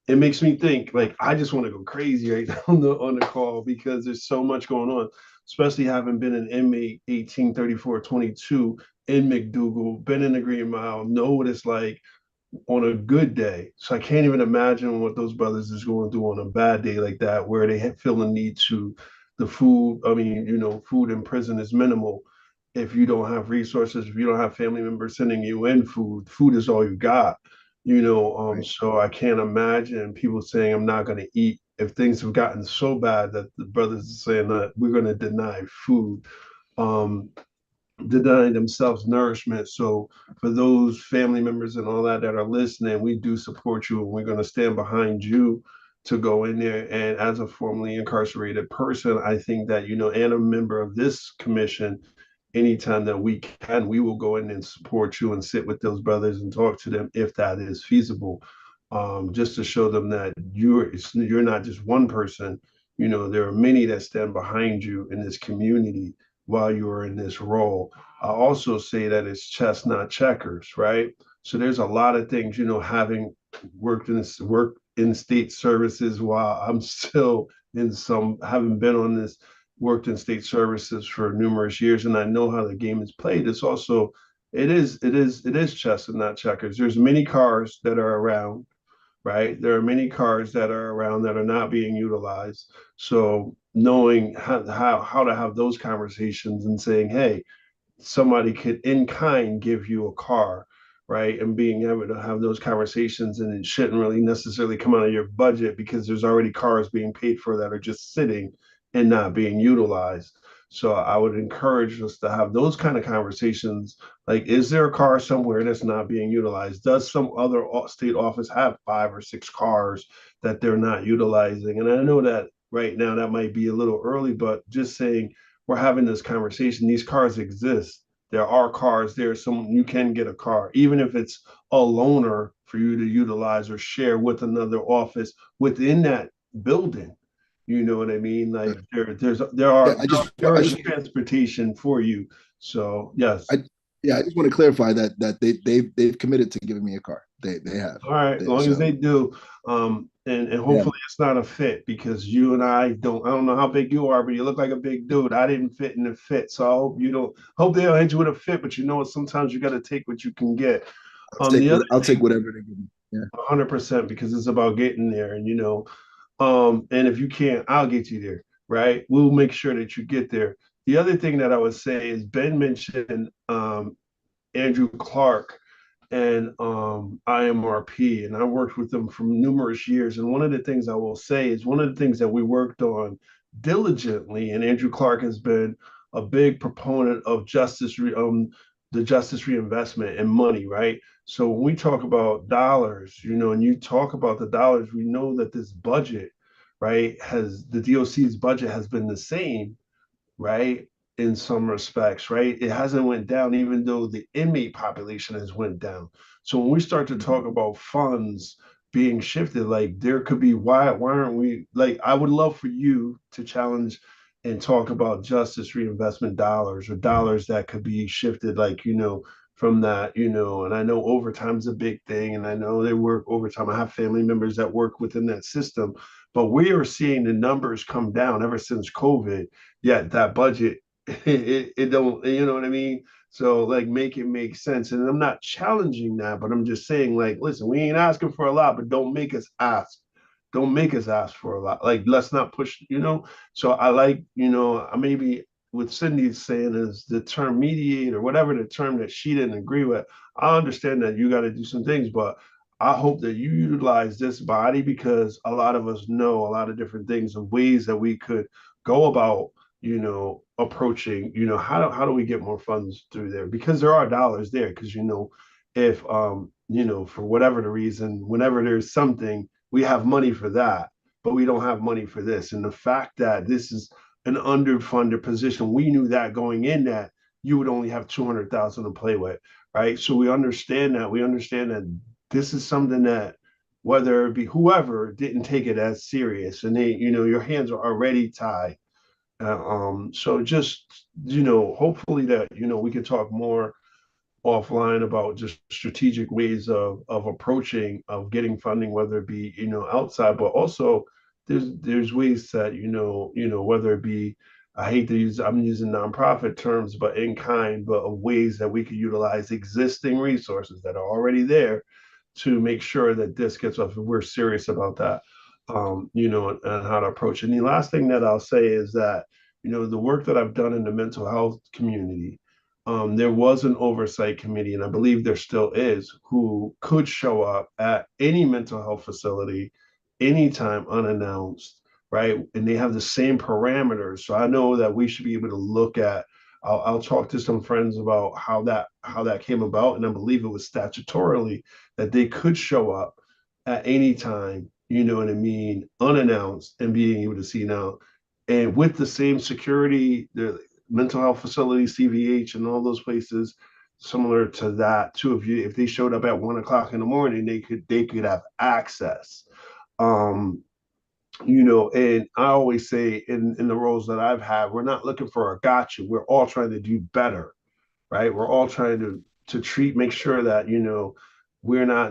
It makes me think like I just want to go crazy right now on the call because there's so much going on, especially having been an inmate 1834-22 in McDougal, been in the Green Mile, know what it's like on a good day. So I can't even imagine what those brothers is going through on a bad day like that, where they feel the need to the food. I mean, food in prison is minimal. If you don't have resources, if you don't have family members sending you in food is all you got. Right. So I can't imagine people saying I'm not going to eat if things have gotten so bad that the brothers are saying that we're going to deny food. Denying themselves nourishment. So for those family members and all that are listening, we do support you and we're going to stand behind you to go in there. And as a formerly incarcerated person, I think that, and a member of this commission, anytime that we can, we will go in and support you and sit with those brothers and talk to them if that is feasible. Just to show them that you're not just one person. There are many that stand behind you in this community while you are in this role. I also say that it's chess, not checkers, right? So there's a lot of things, having worked in state services while I'm still having been on this, worked in state services for numerous years, and I know how the game is played. It's also, it is chess and not checkers. There's many cars that are around, right? There are many cars that are around that are not being utilized. So knowing how to have those conversations and saying, hey, somebody could in kind give you a car, right? And being able to have those conversations, and it shouldn't really necessarily come out of your budget because there's already cars being paid for that are just sitting and not being utilized. So I would encourage us to have those kind of conversations. Like, is there a car somewhere that's not being utilized? Does some other state office have 5 or 6 cars that they're not utilizing? And I know that right now that might be a little early, but just saying we're having this conversation, these cars exist. there are cars there. Some you can get a car, even if it's a loaner for you to utilize or share with another office within that building. You know what I mean? Like Yeah, I just there I is just transportation for you. So yes. I just want to clarify that they've committed to giving me a car. They have. All right, as long as they do, and Yeah. hopefully it's not a fit because you and I don't know how big you are, but you look like a big dude. I didn't fit in the fit, so I hope you don't. Hope they'll hit you with a fit, but you know what? Sometimes you got to take what you can get. The other I'll take whatever they give me. Yeah. 100% because it's about getting there, and and if you can't, I'll get you there. Right? We'll make sure that you get there. The other thing that I would say is Ben mentioned Andrew Clark and IMRP, and I worked with them for numerous years. And one of the things I will say is one of the things that we worked on diligently, and Andrew Clark has been a big proponent of the justice reinvestment and money, right? So when we talk about dollars, and you talk about the dollars, we know that this budget, right, has the DOC's budget has been the same, right, in some respects, right? It hasn't went down even though the inmate population has went down. So when we start to talk about funds being shifted, like there could be why aren't we, like, I would love for you to challenge and talk about justice reinvestment dollars or dollars that could be shifted, like, from that, and I know overtime's a big thing, and I know they work overtime. I have family members that work within that system, but we are seeing the numbers come down ever since COVID, yet that budget it don't, you know what I mean? So like make it make sense. And I'm not challenging that, but I'm just saying, like, listen, we ain't asking for a lot, but don't make us ask. Don't make us ask for a lot. Like, let's not push. So I like, maybe what Cindy's saying is the term mediate or whatever the term that she didn't agree with. I understand that you got to do some things, but I hope that you utilize this body because a lot of us know a lot of different things and ways that we could go about, approaching, how do we get more funds through there? Because there are dollars there. Because, if, for whatever the reason, whenever there's something, we have money for that, but we don't have money for this. And the fact that this is an underfunded position, we knew that going in that you would only have 200,000 to play with, right? So we understand that. We understand that this is something that whether it be whoever didn't take it as serious and your hands are already tied. So just, hopefully that, we can talk more offline about just strategic ways of approaching, of getting funding, whether it be, outside, but also there's ways that, whether it be, I'm using nonprofit terms, but in kind, but of ways that we could utilize existing resources that are already there to make sure that this gets off. We're serious about that, and how to approach it. And the last thing that I'll say is that, the work that I've done in the mental health community, there was an oversight committee, and I believe there still is, who could show up at any mental health facility anytime unannounced, right? And they have the same parameters. So I know that we should be able to look at. I'll talk to some friends about how that came about, and I believe it was statutorily that they could show up at any time, you know what I mean, unannounced and being able to see now. And with the same security, the mental health facilities, CVH, and all those places, similar to that, too. If they showed up at 1 o'clock in the morning, they could have access. Um, and I always say in the roles that I've had, we're not looking for a gotcha. We're all trying to do better, right? We're all trying to make sure that,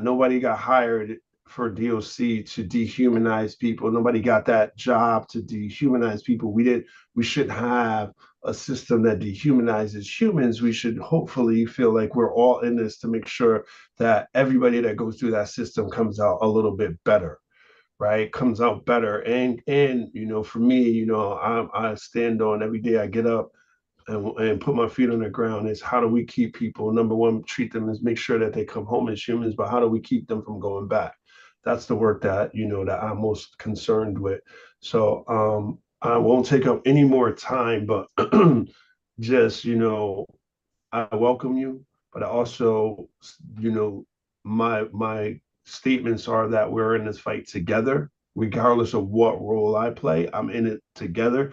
nobody got hired for DOC to dehumanize people. Nobody got that job to dehumanize people. We shouldn't have a system that dehumanizes humans. We should hopefully feel like we're all in this to make sure that everybody that goes through that system comes out a little bit better, right? Comes out better. And for me, I stand on every day I get up and put my feet on the ground is how do we keep people, number one, treat them as make sure that they come home as humans, but how do we keep them from going back? That's the work that, that I'm most concerned with. So I won't take up any more time, but just, I welcome you, but I also, my statements are that we're in this fight together, regardless of what role I play. I'm in it together.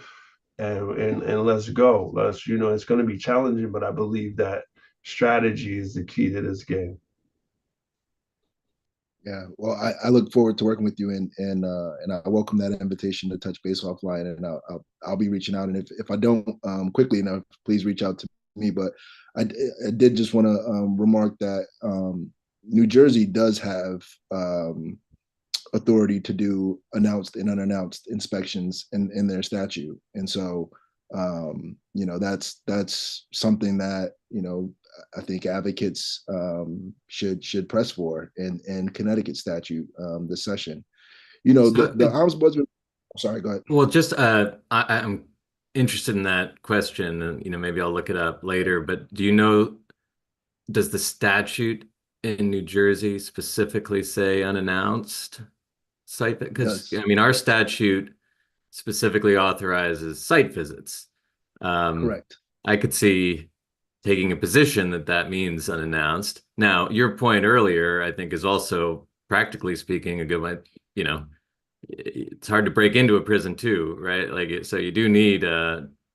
and let's go. Let's, it's going to be challenging, but I believe that strategy is the key to this game. Yeah, well, I look forward to working with you, and I welcome that invitation to touch base offline, and I'll be reaching out, and if I don't quickly enough, please reach out to me. But I did just want to remark that New Jersey does have authority to do announced and unannounced inspections in their statute, and so that's something that I think advocates should press for in Connecticut statute this session. The ombudsman. Sorry, go ahead. Well, just I'm interested in that question, and maybe I'll look it up later. But does the statute in New Jersey specifically say unannounced site? Because Yes. our statute specifically authorizes site visits. Correct. I could see taking a position that means unannounced. Now, your point earlier, I think, is also practically speaking a good one. It's hard to break into a prison too, right? So you do need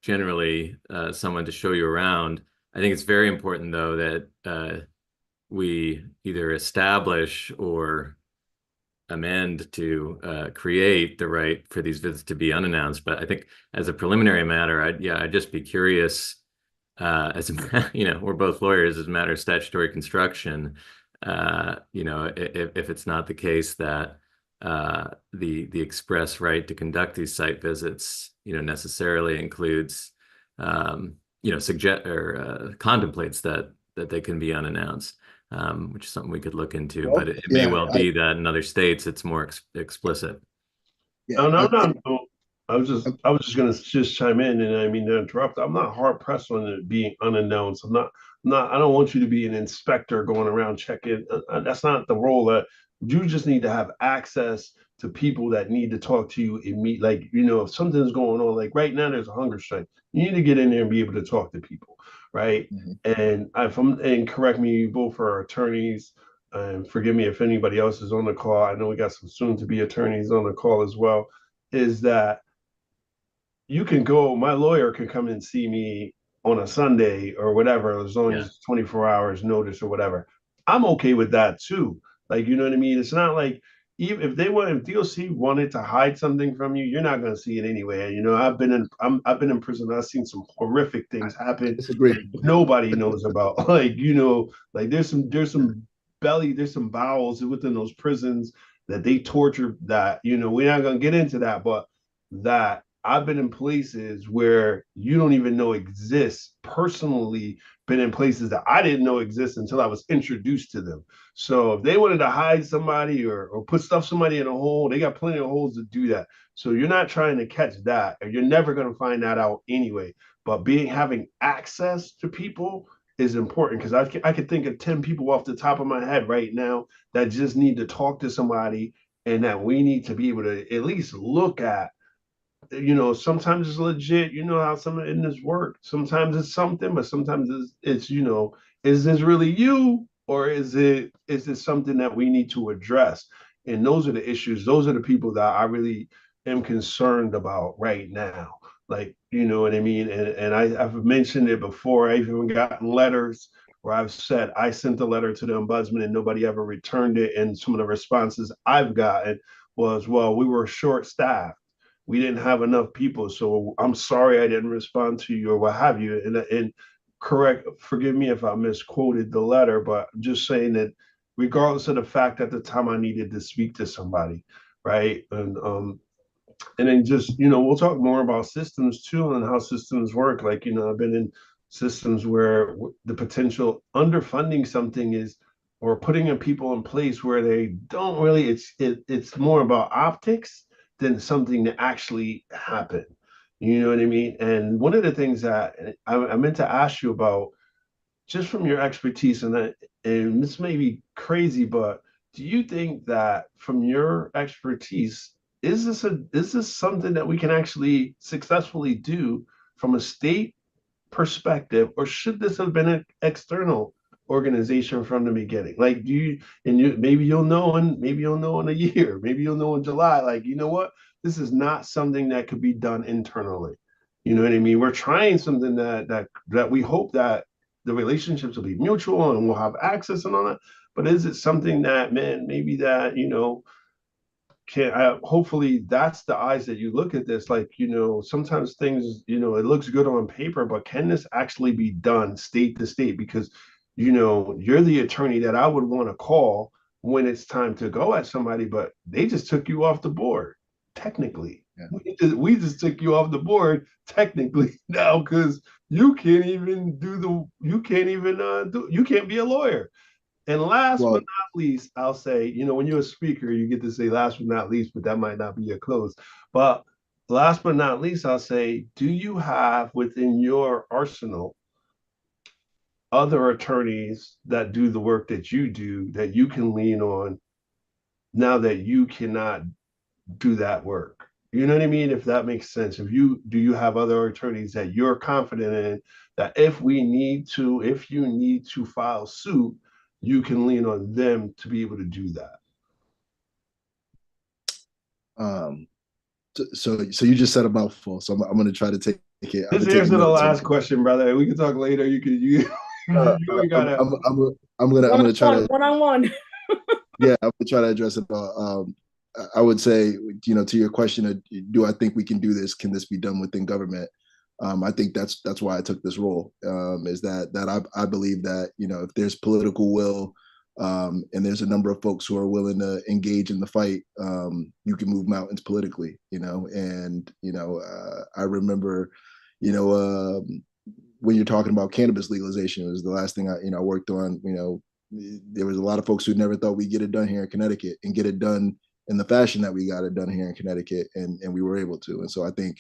generally someone to show you around. I think it's very important though that we either establish or amend to create the right for these visits to be unannounced. But I think as a preliminary matter, I'd just be curious. We're both lawyers as a matter of statutory construction. If it's not the case that the express right to conduct these site visits, necessarily includes, suggest or contemplates that they can be unannounced, which is something we could look into. Well, But it may well be that in other states it's more explicit. Yeah, No. I was just gonna just chime in, and I mean to interrupt. I'm not hard pressed on it being unannounced. I don't want you to be an inspector going around checking. That's not the role. That you just need to have access to people that need to talk to you and meet. Like, if something's going on, like right now there's a hunger strike. You need to get in there and be able to talk to people, right? Mhm. And correct me, you both are attorneys. And forgive me if anybody else is on the call. I know we got some soon to be attorneys on the call as well. Is that you can go, my lawyer can come and see me on a Sunday or whatever, as long as it's 24 hours notice or whatever. I'm okay with that too. Like, you know what I mean? It's not like, even if DOC wanted to hide something from you, you're not going to see it anyway. I've been in prison. I've seen some horrific things happen Disagree. that nobody knows about. Like there's some bowels within those prisons that they torture, that, we're not going to get into that, but that I've been in places where you don't even know exist. Personally, been in places that I didn't know exist until I was introduced to them. So if they wanted to hide somebody or put somebody in a hole, they got plenty of holes to do that. So you're not trying to catch that, and you're never going to find that out anyway. But having access to people is important, because I could think of 10 people off the top of my head right now that just need to talk to somebody, and that we need to be able to at least look at. Sometimes it's legit. You know how some in this work. Sometimes it's something, but sometimes it's is this really you, or is it something that we need to address? And those are the issues. Those are the people that I really am concerned about right now. Like, you know what I mean? And I've mentioned it before. I've even gotten letters where I've said I sent a letter to the ombudsman and nobody ever returned it. And some of the responses I've gotten was, well, we were short staffed, we didn't have enough people, so I'm sorry I didn't respond to you or what have you. And forgive me if I misquoted the letter, but I'm just saying that regardless of the fact at the time I needed to speak to somebody, right? And then just, we'll talk more about systems too and how systems work. Like, I've been in systems where the potential underfunding something is, or putting in people in place where they don't really, it's more about optics than something that actually happened. You know what I mean? And one of the things that I meant to ask you about, just from your expertise, and this may be crazy, but do you think that from your expertise, is this something that we can actually successfully do from a state perspective, or should this have been an external organization from the beginning? Like, maybe you'll know in a year, maybe you'll know in July, like, you know what, this is not something that could be done internally. You know what I mean? We're trying something that we hope that the relationships will be mutual and we'll have access and all that. But is it something that, man, maybe that, can hopefully that's the eyes that you look at this, like, sometimes things, it looks good on paper, but can this actually be done state to state? Because you're the attorney that I would want to call when it's time to go at somebody, but they just took you off the board technically. Yeah. We just took you off the board technically now, because you can't even you can't be a lawyer. And last but Well, not least, I'll say, when you're a speaker, you get to say last but not least, but that might not be your close. But last but not least, I'll say, do you have within your arsenal other attorneys that do the work that you do that you can lean on now that you cannot do that work? You know what I mean? If that makes sense. Do you have other attorneys that you're confident in that if you need to file suit, you can lean on them to be able to do that? um, so you just said a mouthful. So I'm going to try to take it. I've Just been taking answer the notes. last question, brother. We can talk later. You Uh, you ain't gotta. I'm gonna try to One on one. yeah, I'm gonna try to address it all. I would say, to your question, do I think we can do this? Can this be done within government? I think that's why I took this role. Is that I believe that if there's political will, and there's a number of folks who are willing to engage in the fight, you can move mountains politically. And I remember, you know, when you're talking about cannabis legalization, it was the last thing I worked on. There was a lot of folks who never thought we'd get it done here in Connecticut and get it done in the fashion that we got it done here in Connecticut, and we were able to. And so I think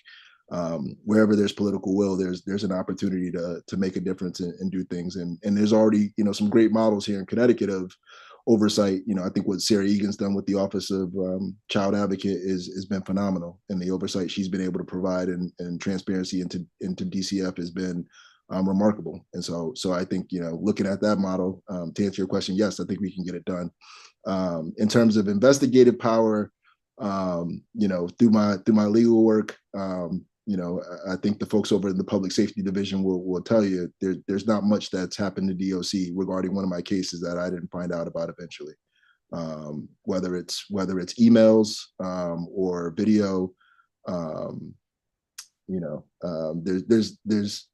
wherever there's political will, there's an opportunity to make a difference and do things. And there's already some great models here in Connecticut of oversight. I think what Sarah Egan's done with the Office of Child Advocate has been phenomenal, and the oversight she's been able to provide and transparency into DCF has been remarkable. And so I think looking at that model, to answer your question, yes, I think we can get it done. In terms of investigative power, through my legal work, I think the folks over in the public safety division will tell you there's not much that's happened to DOC regarding one of my cases that I didn't find out about eventually. Whether it's emails or video,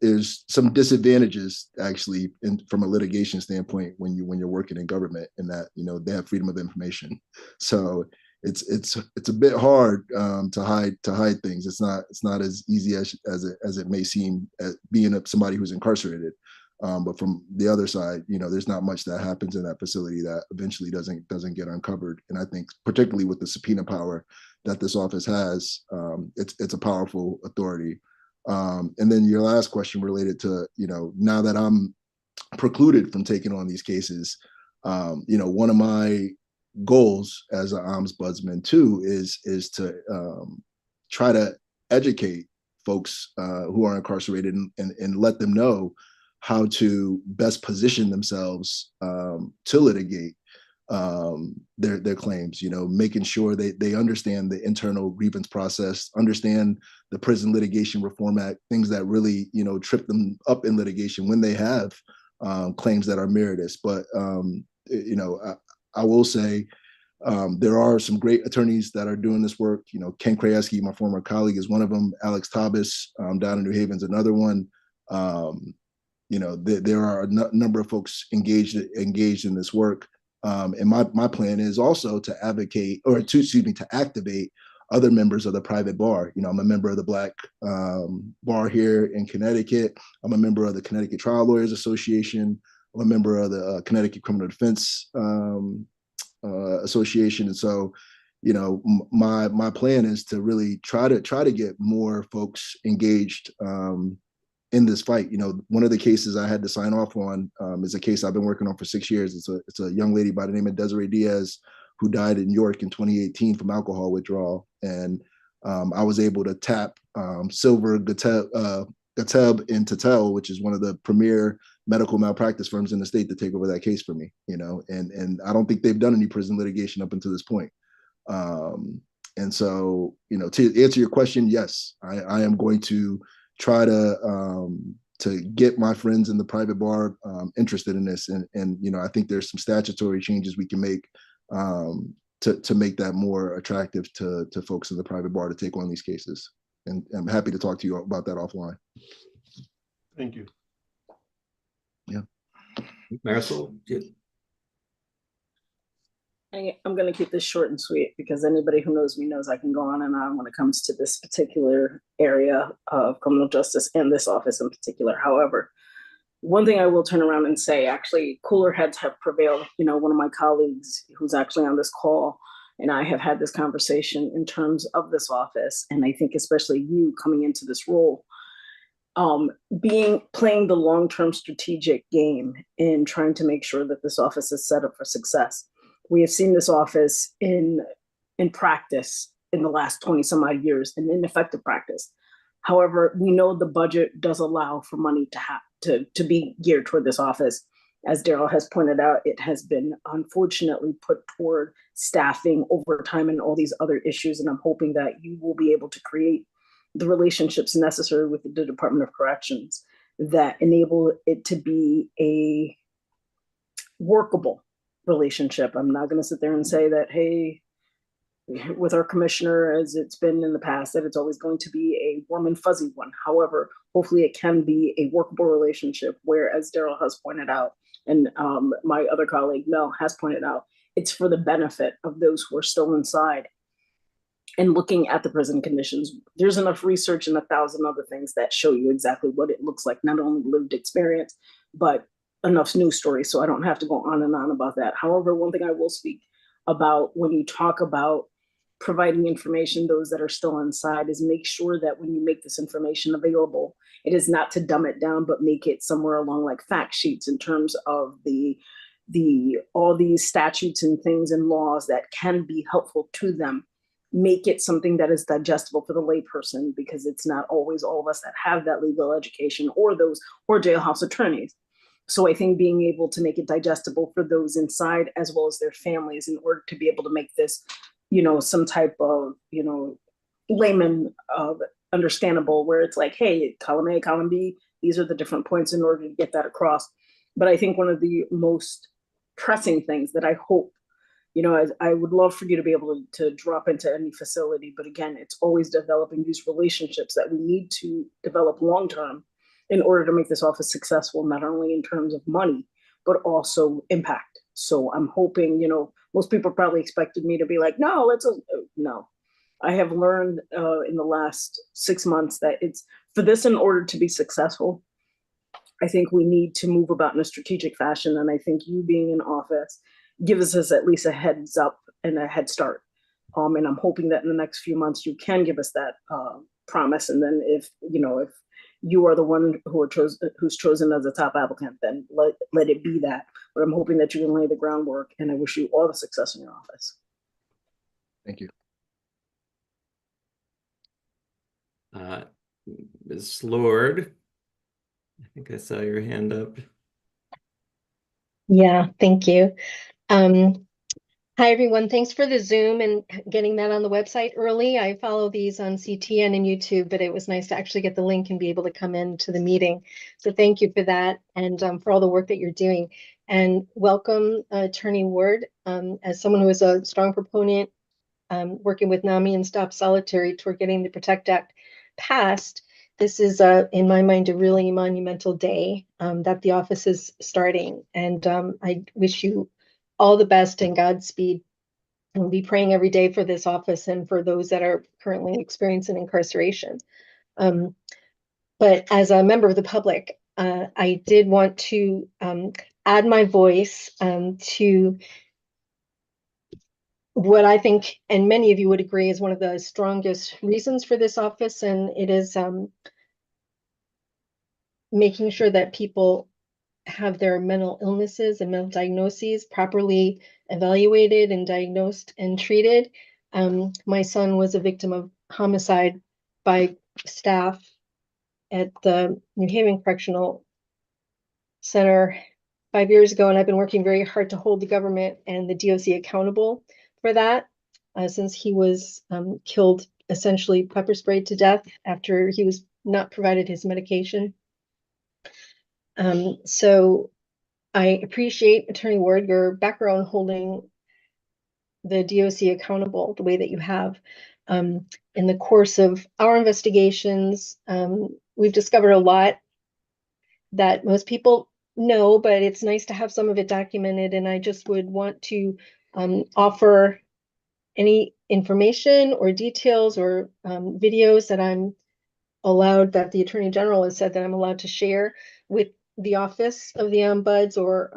there's some disadvantages actually from a litigation standpoint when you're working in government, in that they have freedom of information. So it's a bit hard to hide things. It's not as easy as it may seem, being somebody who's incarcerated. But from the other side, there's not much that happens in that facility that eventually doesn't get uncovered. And I think particularly with the subpoena power that this office has, it's a powerful authority. And then your last question related to, now that I'm precluded from taking on these cases, one of my goals as an ombudsman too is to try to educate folks who are incarcerated and let them know how to best position themselves to litigate their claims, making sure they understand the internal grievance process, understand the Prison Litigation Reform Act, things that really, trip them up in litigation when they have claims that are meritorious. But, I will say there are some great attorneys that are doing this work. Ken Krajewski, my former colleague, is one of them. Alex Tabas down in New Haven is another one. There are a number of folks engaged in this work. And my plan is also to advocate, or to activate other members of the private bar. I'm a member of the Black bar here in Connecticut. I'm a member of the Connecticut Trial Lawyers Association. I'm a member of the Connecticut Criminal Defense Association. And so, my plan is to really try to get more folks engaged in this fight. One of the cases I had to sign off on is a case I've been working on for 6 years. It's a young lady by the name of Desiree Diaz who died in York in 2018 from alcohol withdrawal. And I was able to tap Silver Gateb and Tatel, which is one of the premier medical malpractice firms in the state, to take over that case for me. And I don't think they've done any prison litigation up until this point. And so, to answer your question, yes, I am going to try to get my friends in the private bar interested in this. And you know, I think there's some statutory changes we can make to make that more attractive to folks in the private bar to take on these cases. And I'm happy to talk to you about that offline. Thank you. Yeah. Marisol, I'm going to keep this short and sweet because anybody who knows me knows I can go on and on when it comes to this particular area of criminal justice and this office in particular. However, one thing I will turn around and say, actually, cooler heads have prevailed. You know, one of my colleagues who's actually on this call and I have had this conversation in terms of this office. And I think especially you coming into this role, playing the long-term strategic game in trying to make sure that this office is set up for success. We have seen this office in practice in the last 20 some odd years, in ineffective practice. However, we know the budget does allow for money to be geared toward this office. As Daryl has pointed out, it has been unfortunately put toward staffing, overtime, and all these other issues. And I'm hoping that you will be able to create the relationships necessary with the Department of Corrections that enable it to be a workable relationship. I'm not going to sit there and say that, hey, with our commissioner, as it's been in the past, that it's always going to be a warm and fuzzy one. However, hopefully it can be a workable relationship where, as Daryl has pointed out, and my other colleague, Mel, has pointed out, it's for the benefit of those who are still inside. And looking at the prison conditions, there's enough research and 1,000 other things that show you exactly what it looks like, not only lived experience, but enough news stories, so I don't have to go on and on about that. However, one thing I will speak about when you talk about providing information, those that are still inside, is make sure that when you make this information available, it is not to dumb it down, but make it somewhere along like fact sheets in terms of all these statutes and things and laws that can be helpful to them. Make it something that is digestible for the layperson, because it's not always all of us that have that legal education or jailhouse attorneys. So I think being able to make it digestible for those inside as well as their families in order to be able to make this, you know, some type of, you know, layman understandable, where it's like, hey, column A, column B, these are the different points in order to get that across. But I think one of the most pressing things that I hope, you know, I would love for you to be able to drop into any facility, but again, it's always developing these relationships that we need to develop long-term in order to make this office successful, not only in terms of money, but also impact. So I'm hoping, you know, most people probably expected me to be like, no, no. I have learned in the last 6 months that it's for this, in order to be successful, I think we need to move about in a strategic fashion. And I think you being in office gives us at least a heads up and a head start. And I'm hoping that in the next few months you can give us that promise. And then if you are the one who's chosen as a top applicant, then let it be that. But I'm hoping that you can lay the groundwork, and I wish you all the success in your office. Thank you. Ms. Lord, I think I saw your hand up. Yeah, thank you. Hi, everyone. Thanks for the Zoom and getting that on the website early. I follow these on CTN and YouTube, but it was nice to actually get the link and be able to come into the meeting. So thank you for that, and for all the work that you're doing. And welcome, Attorney Ward. As someone who is a strong proponent working with NAMI and Stop Solitary toward getting the PROTECT Act passed, this is, in my mind, a really monumental day that the office is starting. And I wish you all the best and Godspeed. We'll be praying every day for this office and for those that are currently experiencing incarceration. But as a member of the public, I did want to add my voice to what I think, and many of you would agree, is one of the strongest reasons for this office, and it is making sure that people have their mental illnesses and mental diagnoses properly evaluated and diagnosed and treated. My son was a victim of homicide by staff at the New Haven Correctional Center 5 years ago, and I've been working very hard to hold the government and the DOC accountable for that since he was killed, essentially pepper sprayed to death after he was not provided his medication. So I appreciate, Attorney Ward, your background holding the DOC accountable the way that you have. In the course of our investigations, we've discovered a lot that most people know, but it's nice to have some of it documented. And I just would want to offer any information or details or videos that I'm allowed, that the Attorney General has said that I'm allowed to share with the Office of the Ombuds, or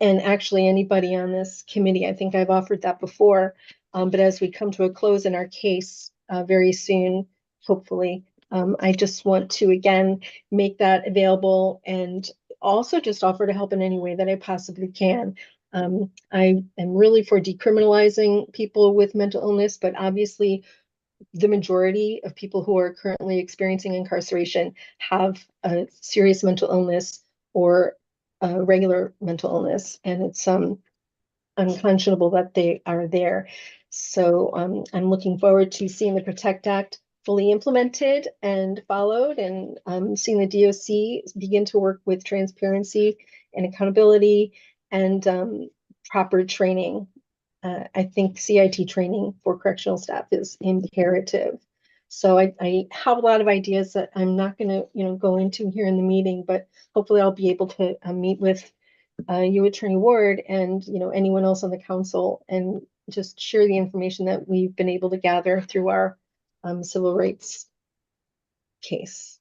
and actually anybody on this committee. I think I've offered that before, but as we come to a close in our case very soon, hopefully, I just want to again make that available, and also just offer to help in any way that I possibly can. I am really for decriminalizing people with mental illness, but obviously the majority of people who are currently experiencing incarceration have a serious mental illness or a regular mental illness, and it's unconscionable that they are there. So I'm looking forward to seeing the PROTECT Act fully implemented and followed, and seeing the DOC begin to work with transparency and accountability and proper training. I think CIT training for correctional staff is imperative. So I have a lot of ideas that I'm not going to, go into here in the meeting, but hopefully I'll be able to meet with you, Attorney Ward, and anyone else on the council, and just share the information that we've been able to gather through our civil rights case.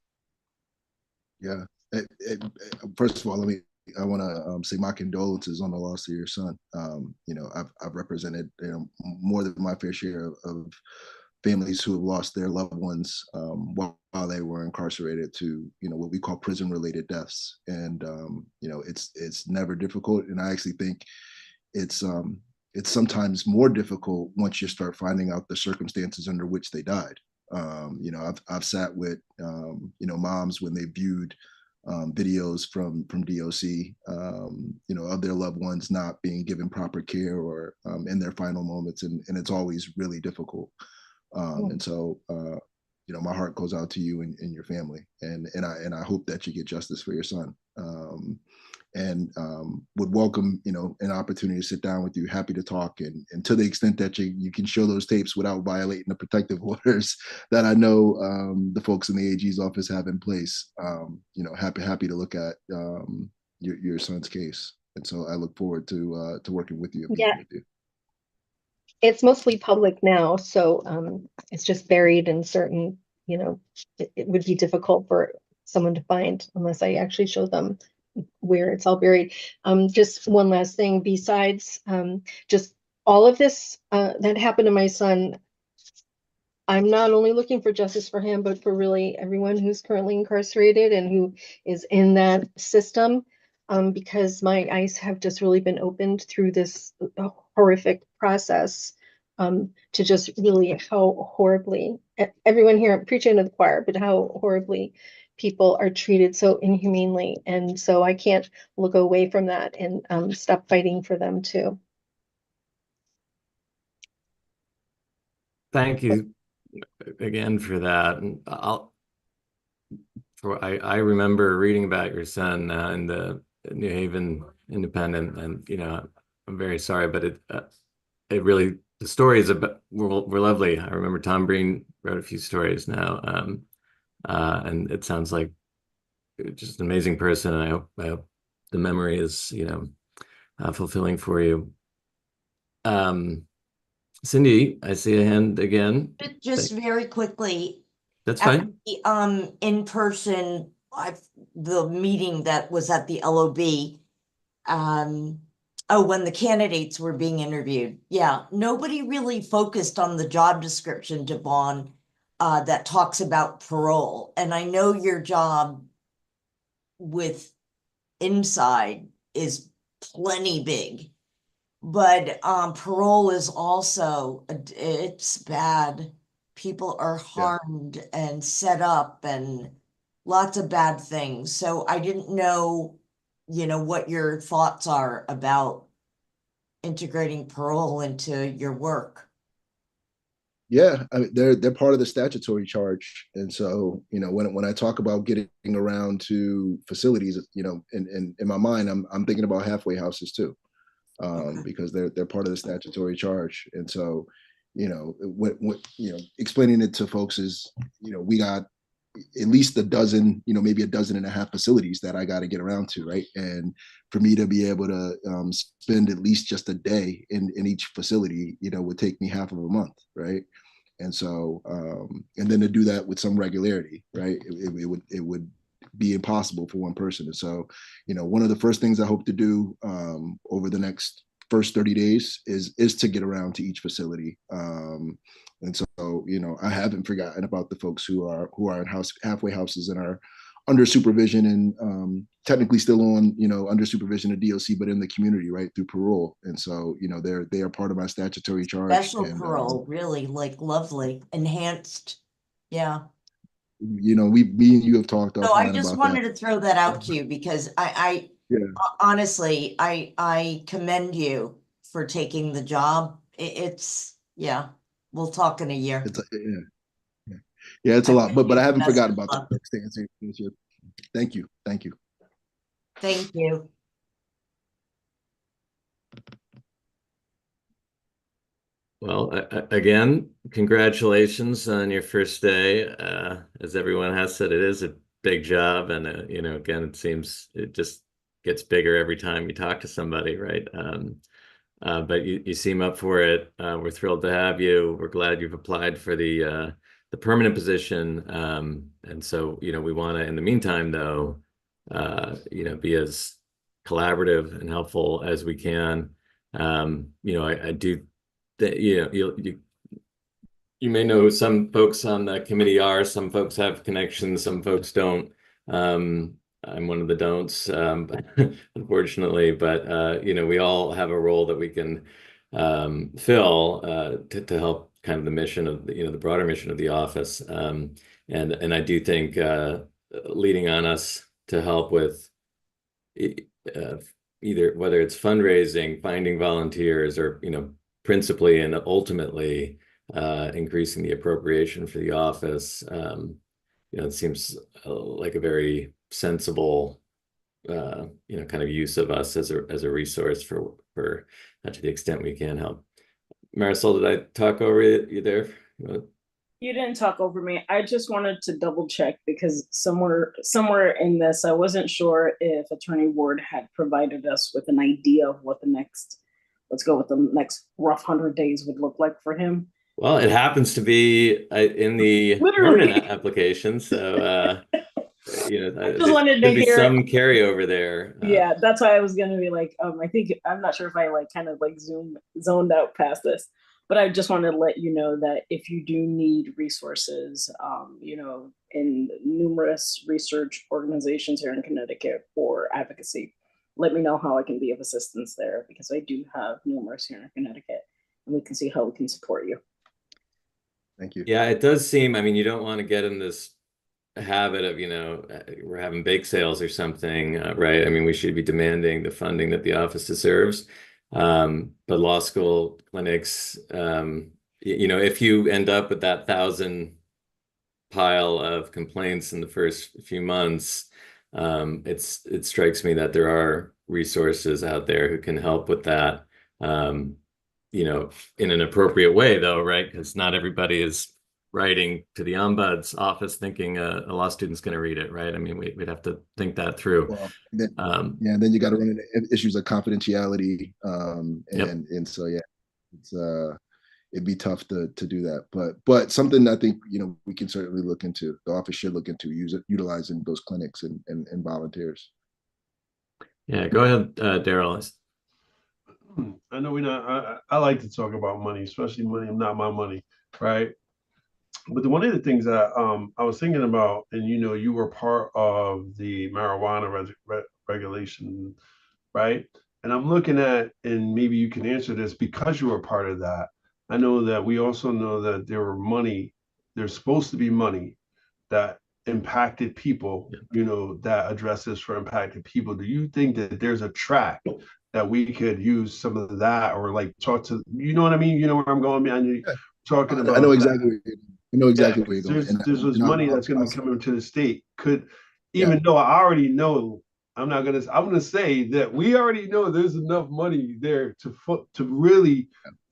Yeah. First of all, I want to say my condolences on the loss of your son. I've represented more than my fair share of families who have lost their loved ones while they were incarcerated to what we call prison related deaths, and it's never difficult, and I actually think it's sometimes more difficult once you start finding out the circumstances under which they died. I've sat with moms when they viewed videos from DOC, of their loved ones not being given proper care or in their final moments, and it's always really difficult. And so, my heart goes out to you and your family, and I hope that you get justice for your son. And would welcome an opportunity to sit down with you. Happy to talk, and to the extent that you can show those tapes without violating the protective orders that I know the folks in the AG's office have in place. Happy to look at your son's case, and so I look forward to working with you and meeting with you. It's mostly public now, so it's just buried in certain, it would be difficult for someone to find unless I actually show them where it's all buried. Just one last thing, besides just all of this that happened to my son, I'm not only looking for justice for him, but for really everyone who's currently incarcerated and who is in that system, because my eyes have just really been opened through this horrific process, to just really how horribly everyone here, I'm preaching to the choir, but how horribly people are treated so inhumanely. And so I can't look away from that and stop fighting for them too. Thank you again for that. And I remember reading about your son in the New Haven Independent, and I'm very sorry, but it really, the stories were lovely. I remember Tom Breen wrote a few stories now, and it sounds like just an amazing person. And I hope the memory is fulfilling for you. Cindy, I see a hand again. Just very quickly. That's fine. In person, the meeting that was at the LOB, when the candidates were being interviewed. Yeah, nobody really focused on the job description, Devon, that talks about parole. And I know your job with inside is plenty big, but parole is also, it's bad. People are harmed and set up and lots of bad things. So I didn't know, what your thoughts are about integrating parole into your work. Yeah, I mean, they're part of the statutory charge, and so when I talk about getting around to facilities, in my mind, I'm thinking about halfway houses too, Okay. because they're part of the statutory charge, and so what explaining it to folks is we got at least a dozen, maybe a dozen and a half facilities that I got to get around to, right? And for me to be able to spend at least just a day in each facility, would take me half of a month, right? And so, and then to do that with some regularity, right? It would be impossible for one person. And so, one of the first things I hope to do over the next first 30 days is to get around to each facility. And so, I haven't forgotten about the folks who are in halfway houses and are under supervision and technically still on, under supervision of DOC, but in the community, right, through parole. And so, they are part of my statutory charge. Special And parole, really, like lovely, enhanced. Yeah. me and you have talked So I offline just about wanted that. to throw that out to you because Yeah, honestly, I commend you for taking the job. It's, yeah, we'll talk in a year. yeah, it's a I lot, wish but you I the haven't best forgotten of about luck. that. Thank you. Thank you. Thank you. Well, again, congratulations on your first day. As everyone has said, it is a big job, and again, it seems it just gets bigger every time you talk to somebody, right? But you seem up for it. We're thrilled to have you. We're glad you've applied for the permanent position. And so, we want to, in the meantime, though, be as collaborative and helpful as we can. I do that, you may know who some folks on the committee are. Some folks have connections, some folks don't. I'm one of the don'ts, unfortunately, but we all have a role that we can fill to help kind of the mission of the broader mission of the office. And I do think leading on us to help with uh, either whether it's fundraising, finding volunteers, or principally and ultimately increasing the appropriation for the office. It seems like a very sensible, kind of use of us as a resource for to the extent we can help. Marisol, did I talk over you there? You didn't talk over me. I just wanted to double check because somewhere in this, I wasn't sure if Attorney Ward had provided us with an idea of what the next rough 100 days would look like for him. Well, it happens to be in the Literally. permanent application, so I just wanted to could be hear some carryover there. Yeah, that's why I was gonna be like, I think I'm not sure if I kind of zoned out past this, but I just wanted to let you know that if you do need resources, in numerous research organizations here in Connecticut for advocacy, let me know how I can be of assistance there because I do have numerous here in Connecticut, and we can see how we can support you. Thank you. Yeah, it does seem, I mean, you don't want to get in this habit of, we're having bake sales or something, right? I mean, we should be demanding the funding that the office deserves. But law school clinics, if you end up with that 1,000 pile of complaints in the first few months, it strikes me that there are resources out there who can help with that, in an appropriate way, though, right? Because not everybody is writing to the ombuds office thinking a law student's going to read it, right? I mean, we'd have to think that through. Well, then you got to run into issues of confidentiality, and so it's it'd be tough to do that, but something I think we can certainly look into. The office should look into utilizing those clinics and volunteers. Yeah, go ahead, Daryl. I know I like to talk about money, especially money, not my money, right? But one of the things that I was thinking about, and you were part of the marijuana regulation, right? And I'm looking at, and maybe you can answer this because you were part of that. I know that we also know that there's supposed to be money that impacted people, that addresses for impacted people. Do you think that there's a track that we could use some of that or like talk to, you know what I mean? You know where I'm going, man? talking about I know that. exactly where you're, I know exactly Yeah, where you're going. there's this money that's going to be coming to the state. Even Yeah. though I already know, I'm gonna say that we already know there's enough money there to really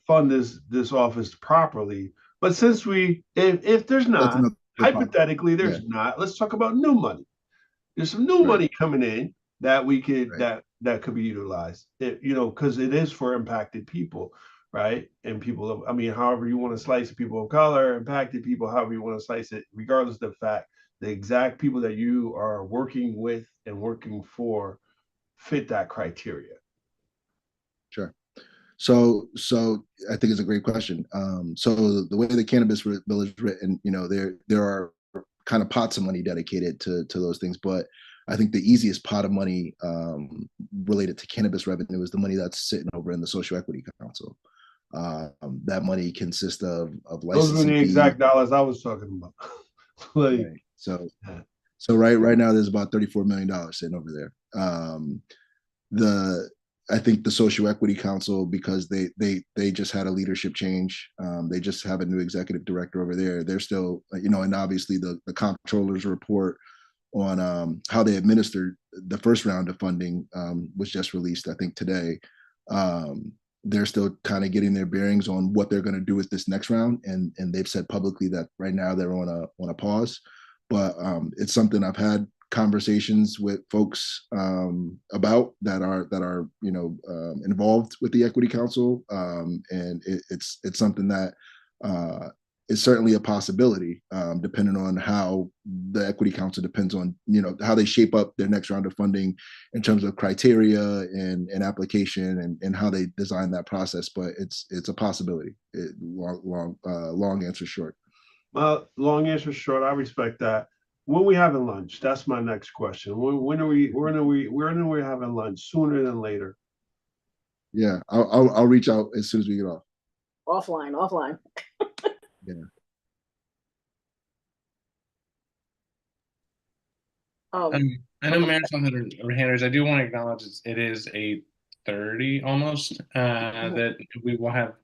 fund this office properly. But since if there's That's not, another problem. hypothetically Yeah. there's not, let's talk about new money. There's some new Right. money coming in that we could Right. that could be utilized. Because it is for impacted people, right? And I mean, however you want to slice it, people of color, impacted people, however you want to slice it, regardless of the fact, the exact people that you are working with and working for fit that criteria. Sure. So I think it's a great question. So the way the cannabis bill is written, there are kind of pots of money dedicated to those things, but I think the easiest pot of money related to cannabis revenue is the money that's sitting over in the Social Equity Council. That money consists of Those were licensing the fees. exact dollars I was talking about. Right. So right now there's about $34 million sitting over there. I think the Social Equity Council, because they just had a leadership change. They just have a new executive director over there. They're still, and obviously the comptroller's report on how they administered the first round of funding was just released, I think, today. They're still kind of getting their bearings on what they're going to do with this next round, and they've said publicly that right now they're on a pause. But it's something I've had conversations with folks about that are involved with the Equity Council, and it's something that is certainly a possibility, depending on how the Equity Council depends on how they shape up their next round of funding in terms of criteria and application and how they design that process. But it's a possibility. Long answer short. Long answer short, I respect that. When we having lunch? That's my next question. When are we having lunch? Sooner than later. Yeah, I'll reach out as soon as we get off. Offline. Yeah. I know Marisol had her handers. I do want to acknowledge it is 8:30 almost. That we will have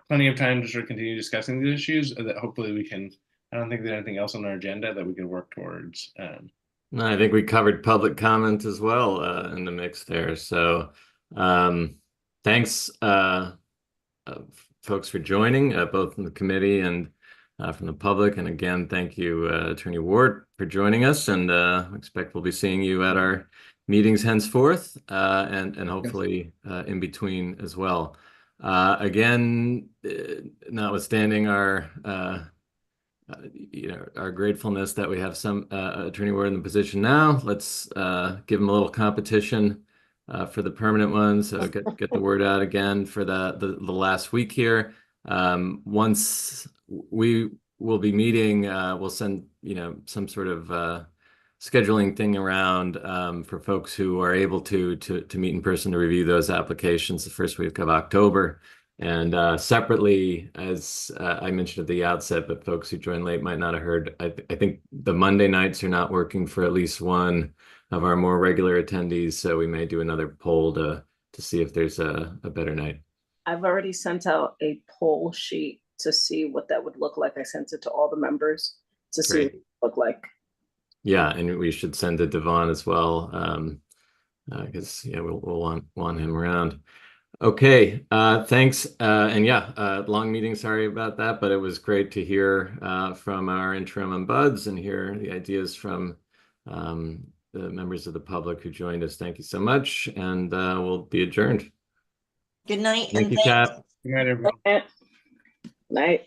plenty of time to sort of continue discussing these issues. That hopefully we can. I don't think there's anything else on our agenda that we can work towards. No, I think we covered public comment as well in the mix there. So thanks, folks, for joining, both from the committee and from the public. And again, thank you, Attorney Ward, for joining us. And I expect we'll be seeing you at our meetings henceforth and hopefully in between as well. Again, notwithstanding our our gratefulness that we have some Attorney Ward in the position now, let's give him a little competition for the permanent ones. So get the word out again for the last week here. Once we will be meeting, we'll send some sort of scheduling thing around for folks who are able to meet in person to review those applications the first week of October. And separately, as I mentioned at the outset, but folks who joined late might not have heard, I think the Monday nights are not working for at least one of our more regular attendees. So we may do another poll to see if there's a better night. I've already sent out a poll sheet to see what that would look like. I sent it to all the members to see what it would look like. Yeah, and we should send it to Devon as well, because we'll want him around. Okay, thanks. And long meeting, sorry about that, but it was great to hear from our interim ombuds and hear the ideas from the members of the public who joined us. Thank you so much, and we'll be adjourned. Good night. Thank you, Kat. Good night, everyone. Night.